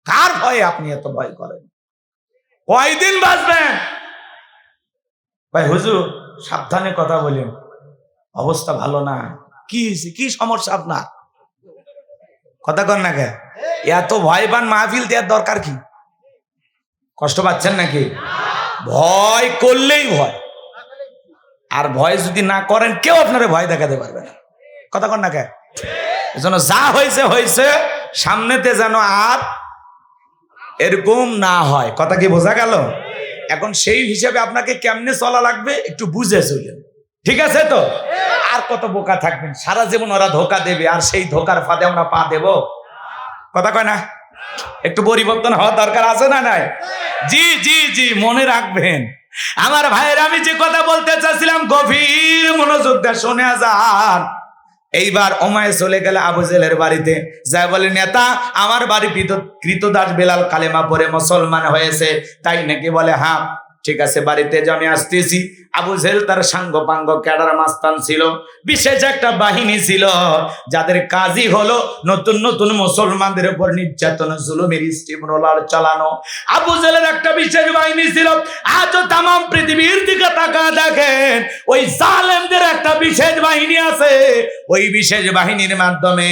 কার ভয়ে আপনি এত ভয় করেন? কয়দিন বাঁচবেন? ভাই হুজুর সাবধানে কথা বলেন, অবস্থা ভালো না। কি সমস্যা আপনার? কথা কন না কে? এত ভয় পান মাহফিল দেওয়ার দরকার কি? কষ্ট পাচ্ছেন নাকি? ভয় করলেই ভয়, আর ভয় যদি না করেন কেউ আপনারে ভয় দেখাতে পারবে না। কথা কন না কে? এজন্য যা হয়েছে হয়েছে, সামনেতে যেন আর এরকম না হয়। কথা কি বোঝা গেল? এখন সেই হিসাবে আপনাকে কেমনে চলা লাগবে একটু বুঝে চলেন, ঠিক আছে তো? আর কত বোকা থাকবেন, সারা জীবন ওরা ধোকা দেবে, আর সেই ধোকার ফাঁদে আমরা পা দেব? কথা কয় না? একটু পরিবর্তন হওয়ার দরকার আছে না নাই? জি জি জি, মনে রাখবেন আমার ভাইয়ের, আমি যে কথা বলতে চাচ্ছিলাম গভীর মনোযোগ দিয়ে শুনে যান। এইবার ওমায় চলে গেলে আবু জেহেলের বাড়িতে, যাই বলে, নেতা, আমার বাড়ি কৃতদাস বেলাল কালেমা পড়ে মুসলমান হয়েছে, তাই নাকি? বলে, হ্যাঁ ঠিক আছে, বাড়িতে যে আমি আসতেছি। আবু জেহেল তার সাঙ্গ পাঙ্গ ক্যাডার মাস্তান ছিল, বিশেষ একটা বাহিনী ছিল যাদের কাজই হলো নতুন নতুন মুসলমানদের উপর নির্যাতন, জুলুমের স্টিমরোলার চালানো। আবু জেহেলের একটা বিশেষ বাহিনী ছিল। আজও তাম পৃথিবীর দিকে তাকা দেখেন, ওই জালেমদের একটা বিশেষ বাহিনী আছে। ওই বিশেষ বাহিনীর মাধ্যমে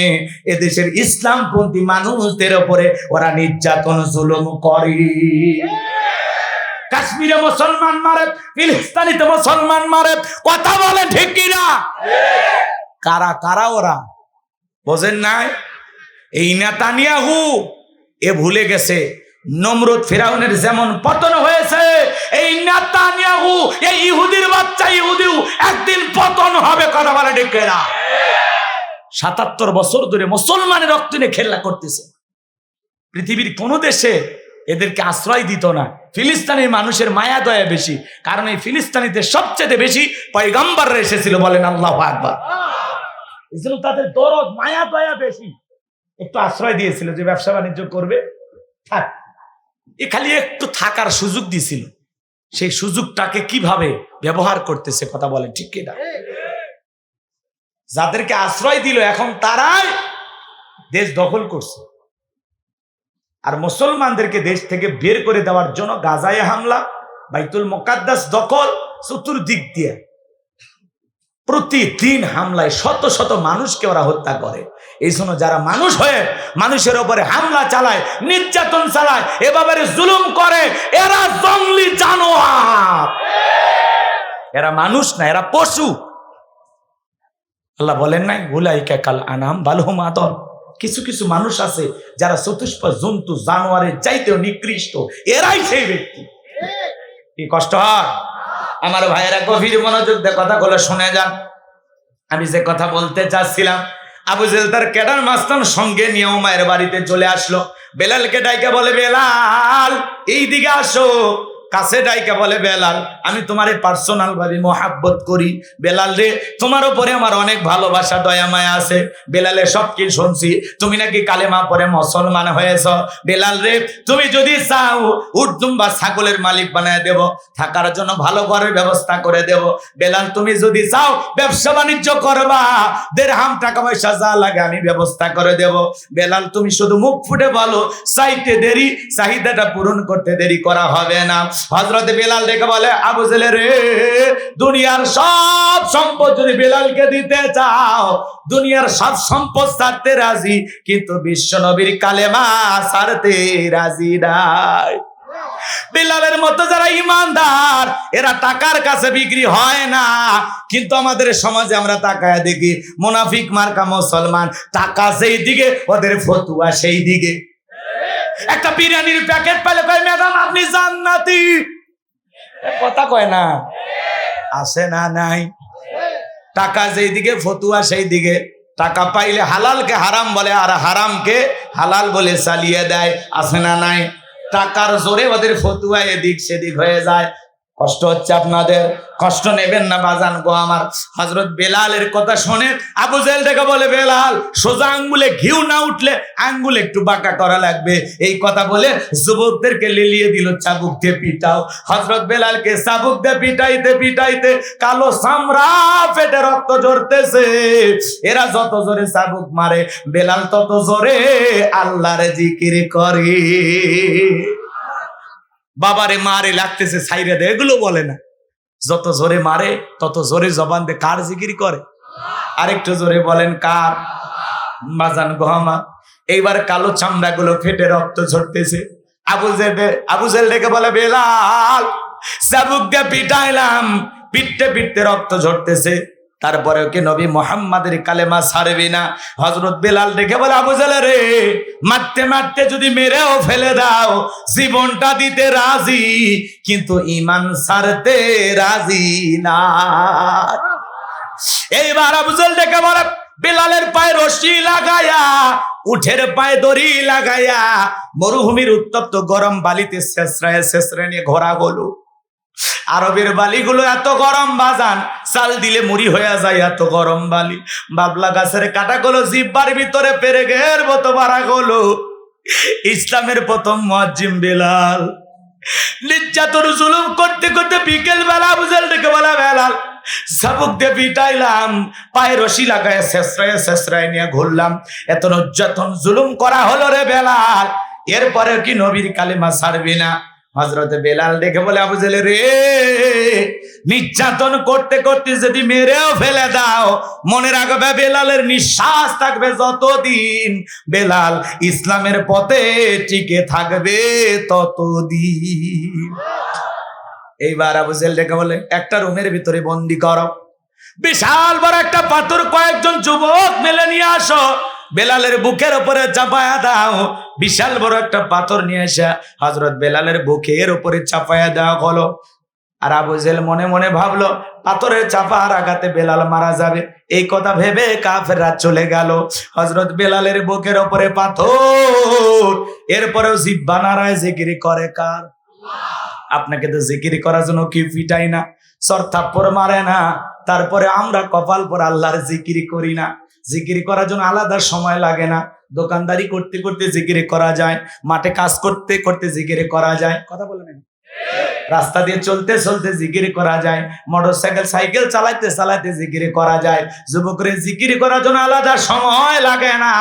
এদেশের ইসলামপন্থী মানুষদের উপরে ওরা নির্যাতন জুলুম করে। কাশ্মীরে মুসলমান মারে, ফিলিস্তিনিতে মুসলমান মারে। কথা বলে ঠিক কিনা? কারা কারা ওরা বোঝেন নাই? এই নেতানিয়াহু এ ভুলে গেছে নমরুদ ফিরাউনের যেমন পতন হয়েছে, এই নেতানিয়াহু, এই ইহুদির বাচ্চা ইহুদিও একদিন পতন হবে। কথা বলে ঠিক কিনা? ৭৭ বছর ধরে মুসলমানের রক্ত নিয়ে খেলা করতেছে। পৃথিবীর কোন দেশে এদেরকে আশ্রয় দিত না। ফিলিস্তিনের মানুষের মায়া দয়া বেশি, কারণ এই ফিলিস্তিনিতে সবচেয়ে বেশি পয়গম্বররা এসেছিল। বলেন আল্লাহু আকবার। এজন্য তাদের দরদ মায়া দয়া বেশি। একটু আশ্রয় দিয়েছিল যে ব্যবসা বাণিজ্য করবে, থাক। এ খালি একটু থাকার সুযোগ দিছিল, সেই সুযোগটাকে কিভাবে ব্যবহার করতেছে কথা বলেন ঠিক কিনা? যাদেরকে আশ্রয় দিল এখন তারাই দেশ দখল করছে, আর মুসলমানদেরকে দেশ থেকে বের করে দেওয়ার জন্য গাজায় হামলা, বাইতুল মুকাদ্দাস দখল, চতুর্দিক দিয়ে প্রতিদিন হামলায় শত শত মানুষকে ওরা হত্যা করে। এই জন্য যারা মানুষ হয়ে মানুষের উপরে হামলা চালায়, নির্যাতন চালায়, এভাবে জুলুম করে, এরা জঙ্গলি জানোয়ার, এরা মানুষ না, এরা পশু। আল্লাহ বলেন নাই উলাইকা কাল আনাম বাল হুম আদল। কিছু কিছু মানুষ আছে যারা চতুষ্পদ জন্তু জানোয়ারের চাইতেও নিকৃষ্ট, এরাই সেই ব্যক্তি। কি কষ্ট হয় আমার ভাইয়েরা, গভীর মনোযোগ দিয়ে কথাগুলো শুনে যান। আমি যে কথা বলতে চাচ্ছিলাম, আবু জেহেল তার ক্যাডার মাস্তান সঙ্গে নিয়ে উমাইয়ের বাড়িতে চলে আসলো। বেলালকে ডাইকা বলে, বেলাল এই দিকে আসো। কাছে ডাইকা বলে, বেলাল আমি তোমারে পার্সোনাল ভাবে মোহাব্বত করি। বেলাল রে, তোমার উপরে আমার অনেক ভালোবাসা দয়া মায়া আছে। বেলালে সব কি শুনছি, তুমি নাকি কালেমা পরে মুসলমান হয়েছ। বেলাল রে, তুমি যদি চাও উর্দুম বা ছাগলের মালিক বানায় দেব, থাকার জন্য ভালো ঘরের ব্যবস্থা করে দেব। বেলাল তুমি যদি চাও ব্যবসা বাণিজ্য করবা, দেড়হাম টাকা পয়সা যা লাগে আমি ব্যবস্থা করে দেব। বেলাল তুমি শুধু মুখ ফুটে বলো, চাইতে দেরি, চাহিদাটা পূরণ করতে দেরি করা হবে না। হযরত বেলাল দেখে বলে, আবু জেহেল রে, দুনিয়ার সব সম্পদ যদি বেলালকে দিতে চাও, দুনিয়ার সব সম্পদ ছাড়তে রাজি, কিন্তু বিশ্ব নবীর কালেমা ছাড়তে রাজি নাই। বেলালের মতো যারা ইমানদার, এরা টাকার কাছে বিক্রি হয় না। কিন্তু আমাদের সমাজে আমরা তাকায় দেখি, মুনাফিক মার্কা মুসলমান, টাকা সেই দিকে, ওদের ফতুয়া সেই দিকে। একটা বিরিয়ানির প্যাকেট পেলে কয়, ম্যাডাম আপনি জান্নাতি। কথা কয় না, আছে না নাই? টাকা যেই দিকে ফতুয়া সেই দিকে। টাকা পাইলে হালালকে হারাম বলে, আর হারামকে হালাল বলে চালিয়ে দেয়, আছে না নাই? টাকার জোরে ওদের ফতুয়া এদিক সেদিক হয়ে যায়। কষ্ট হচ্ছে আপনাদের, কষ্ট নেবেন না বাজান গো আমার। হযরত বেলালের কথা শুনে আবু জেহেল থেকে বলে, বেলাল সোজা আঙ্গুলে ঘিউ না উঠলে আঙ্গুলে একটু বাঁকা করা লাগবে। এই কথা বলে যুবকদেরকে লেলিয়ে দিল, চাবুক দিয়ে পিটাও। হযরত বেলালকে চাবুক দিয়ে পিটাইতে পিটাইতে কালো চামড়া ফেটে রক্ত ঝরতেছে। এরা যত জোরে চাবুক মারে, বেলাল তত জোরে আল্লাহর জিকির করে। বাবারে মারে লাগতেছে ছাইরে দে, এগুলো বলে না। যত জোরে মারে তত জোরে জবান দিয়ে কার জিকির করে? আরেকটু জোরে বলেন কার? বাজান গহমা। এইবার কালো চামড়া গুলো ফেটে রক্ত ঝরতেছে। আবু জেহেল ডেকে বলে, বেলাল চাবুক দিয়ে পিটাইলাম, পিটতে পিটতে রক্ত ঝরতেছে, তারপরেও কি নবী মুহাম্মাদের কালেমা ছাড়বি না? হযরত বেলাল দেখে বলে, আবু জেহেল রে, মারতে মারতে যদি মেরেও ফেলে দাও, জীবনটা দিতে রাজি, কিন্তু ঈমান ছাড়তে রাজি না। এইবার আবু জেহেল দেখে বলে, বেলালের পায়ে রশি লাগায়া, উঠের পায়ে দড়ি লাগায়া, মরুভূমির উত্তপ্ত গরম বালিতে শেষরায় শেষরে নিয়ে ঘোরা গেল। আরবের বালিগুলো এত গরম বাজান, চাল দিলে মুড়ি হয়ে যায়, এত গরম বালি। বাবলা গাছের কাটাগুলো জিব্বার ভিতরে পেরেকের মতো বাড়া গেল। ইসলামের প্রথম মুয়াজ্জিন বেলাল নির্যাতন জুলুম করতে করতে বিকেল বেলা আবু জেহেল ডেকে বলে, বেলাল চাবুক দিয়ে পিটাইলাম, পায়ে রশি লাগায় শেষরায় নিয়ে ঘুরলাম, এত নির্যাতন জুলুম করা হলো রে বেলাল, এরপরে কি নবীর কালেমা ছাড়বি না? হযরত বেলাল দেখে বলে, আবু জেহেল রে, নির্যাতন করতে করতে যদি মেরেও ফেলে দাও, মনে রাখবে বেলালের নিঃশ্বাস থাকবে যতদিন, বেলাল ইসলামের পথে টিকে থাকবে ততদিন। এইবার আবু জেহেল দেখে বলে, একটা রুমের ভিতরে বন্দি করো, বিশাল বড় একটা পাথর কয়েকজন যুবক মেলে নিয়ে আসো, বেলালের বুকের উপরে চাপায়া দাও। বিশাল বড় একটা পাথর নিয়ে এসে হযরত বেলালের বুকের উপরে চাপায়া দেওয়া হলো। আর আবু জেহেল মনে মনে ভাবলো, পাথরের চাপার আঘাতে বেলাল মারা যাবে। এই কথা ভেবে কাফেররা চলে গেল। হযরত বেলালের বুকের উপরে পাথর, এরপরেও জিহ্বা নাড়ায় জিকির করে কার? আপনাকে তো জিকির করার জন্য কি পিটাই না, সর থাপ্পড় মারে না, তারপরে আমরা কপাল পর আল্লাহর জিকির করি না। জিকির করার জন্য আলাদা সময় লাগে না, দোকানদারি করতে করতে জিকিরে করা যায়, মাঠে কাজ করতে করতে জিকিরে করা যায়, কথা বলেন, রাস্তা দিয়ে চলতে চলতে জিকির করা যায়, মোটরসাইকেল সাইকেল চালাতে চালাতে জিকির করা যায়। যুবকরে জিকির করার জন্য আলাদা সময় লাগে না,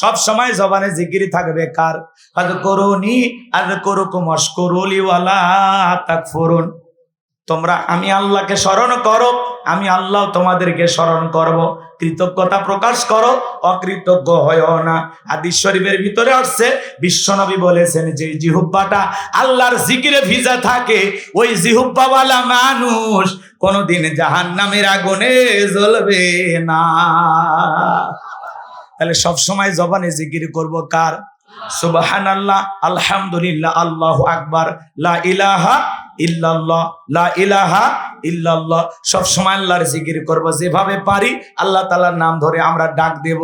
সব সময় জবানে জিকির থাকবে কার? আযকুরুনি আযকুরুকুম ওয়াশকুরুলি ওয়ালা তাকফুরুন। তোমরা আমি আল্লাহকে স্মরণ করো, আমি আল্লাহ তোমাদেরকে স্মরণ করব। কৃতজ্ঞতা প্রকাশ করো, অকৃতজ্ঞ হয়ও না। হাদিস শরীফের ভিতরে আসছে, বিশ্বনবী বলেছেন যে জিহ্বাটা আল্লাহর জিকিরে ভিজা থাকে, ওই জিহ্বাওয়ালা মানুষ কোনোদিন জাহান্নামের আগুনে জ্বলবে না। তাহলে সব সময় জবানে জিকির করব কার? সুবহানাল্লাহ, আলহামদুলিল্লাহ, আল্লাহু আকবার, লা ইলাহা ইল্লাল্লাহ, লা ইলাহা ইল্লাল্লাহ। সব সময় আল্লাহর জিকির করব, যেভাবে পারি আল্লাহ তাআলার নাম ধরে আমরা ডাক দেব।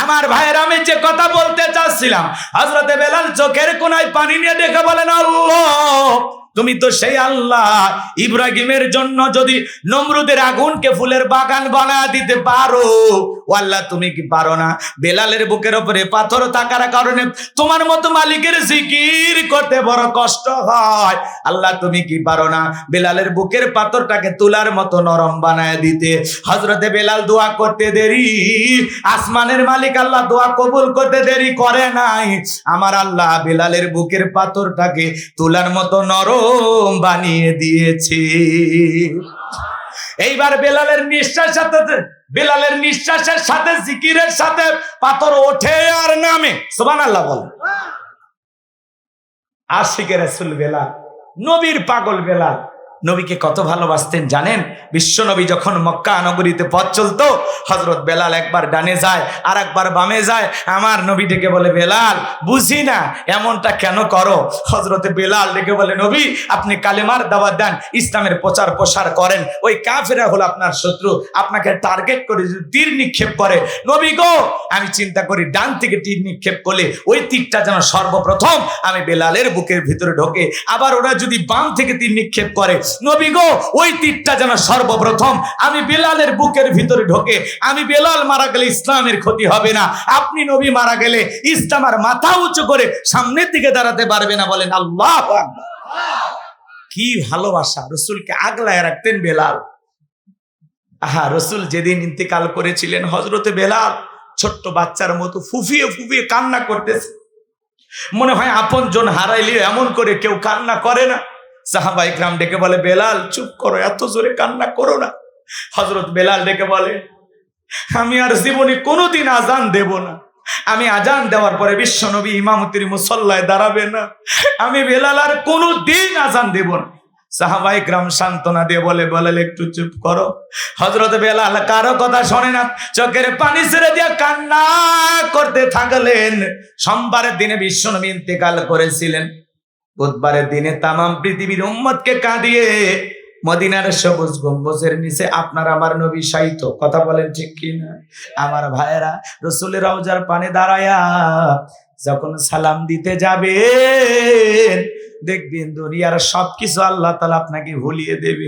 আমার ভাইয়ের, আমি যে কথা বলতে চাচ্ছিলাম, হযরতে বেলাল চোখের কোণায় পানি নিয়ে দেখে বলেন, আল্লাহ তুমি তো সেই আল্লাহ, ইব্রাহিমের জন্য যদি নমরুদের আগুনকে ফুলের বাগান বানায় দিতে পারো, ও আল্লাহ তুমি কি পারো না? বেলালের বুকের উপরে পাথর থাকার কারণে তোমার মতো মালিকের জিকির করতে বড় কষ্ট হয়, আল্লাহ তুমি কি পারো না বেলালের বুকের পাথরটাকে তুলার মতো নরম বানায় দিতে? হযরতে বেলাল দোয়া করতে দেরি, আসমানের মালিক আল্লাহ দোয়া কবুল করতে দেরি করে নাই। আমার আল্লাহ বেলালের বুকের পাথরটাকে তুলার মতো নরম বানিয়ে দিয়েছে। এইবার বেলালের নিঃশ্বাসের সাথে জিকিরের সাথে পাথর ওঠে আর নামে। সুবহানাল্লাহ বলেন। আশিকে রাসূল বেলাল, নবীর পাগল বেলাল, নবীকে কত ভালোবাসতেন জানেন? বিশ্ব নবী যখন মক্কা নগরীতে পথ চলতো, হযরত বেলাল একবার ডানে যায় আর একবার বামে যায়। আমার নবী ডেকে বলে, বেলাল বুঝি না এমনটা কেন করো? হযরতে বেলাল ডেকে বলে, নবী আপনি কালেমার দাওয়াত দেন, ইসলামের প্রচার প্রসার করেন, ওই কাফেররা হলো আপনার শত্রু, আপনাকে টার্গেট করে যদি তীর নিক্ষেপ করে, নবী গো আমি চিন্তা করি ডান থেকে তীর নিক্ষেপ করলে ওই তীরটা যেন সর্বপ্রথম আমি বেলালের বুকের ভিতরে ঢোকে, আবার ওরা যদি বাম থেকে তীর নিক্ষেপ করে, নবী গো ওই তীরটা যেন সর্বপ্রথম আমি বেলালের বুকের ভিতরে ঢোকে। আমি বেলাল মারা গেলে ইসলামের ক্ষতি হবে না, আপনি নবী মারা গেলে ইসলাম আর মাথা উঁচু করে সামনের দিকে দাঁড়াতে পারবে না। বলেন আল্লাহু আকবার। কি ভালোবাসা, রাসূলকে আগলায় রাখতেন বেলাল। আহা, রাসূল যেদিন ইন্তেকাল করেছিলেন, হযরতে বেলাল ছোট্ট বাচ্চার মতো ফুফিয়ে ফুফিয়ে কান্না করতেছে। মনে হয় আপন জন হারাইলে এমন করে কেউ কান্না করে না। সাহাবা ইকরাম ডেকে বলে, বেলাল চুপ করো, এত জোরে কান্না করো না। হযরত বেলাল ডেকে বলে, আমি আর জীবনে কোনোদিন আজান দেব না, আমি আজান দেওয়ার পরে বিশ্ব নবী ইমামতির মুসল্লায় দাঁড়াবে না, আমি বেলাল আর কোনোদিন আজান দেব না। সাহাবা ইকরাম সান্ত্বনা দিয়ে বলে, বেলাল একটু চুপ করো। হযরত বেলাল কারো কথা শোনে না, চোখের পানি ছেড়ে দিয়ে কান্না করতে থাকলেন। সোমবারের দিনে বিশ্ব নবী ইন্তেকাল করেছিলেন, বুধবারের দিনে তামাম পৃথিবীর উম্মতকে কাঁদিয়ে মদিনার সবুজ গম্বুজের নিচে আপনার আমার নবী শায়িত। কথা বলেন ঠিক কি না? আমার ভাইয়েরা, রাসূলের রওজার পানে দাঁড়ায়া যখন সালাম দিতে যাবেন, দেখবেন দুনিয়ার সবকিছু আল্লাহ তাআলা আপনাকে ভুলিয়ে দেবে।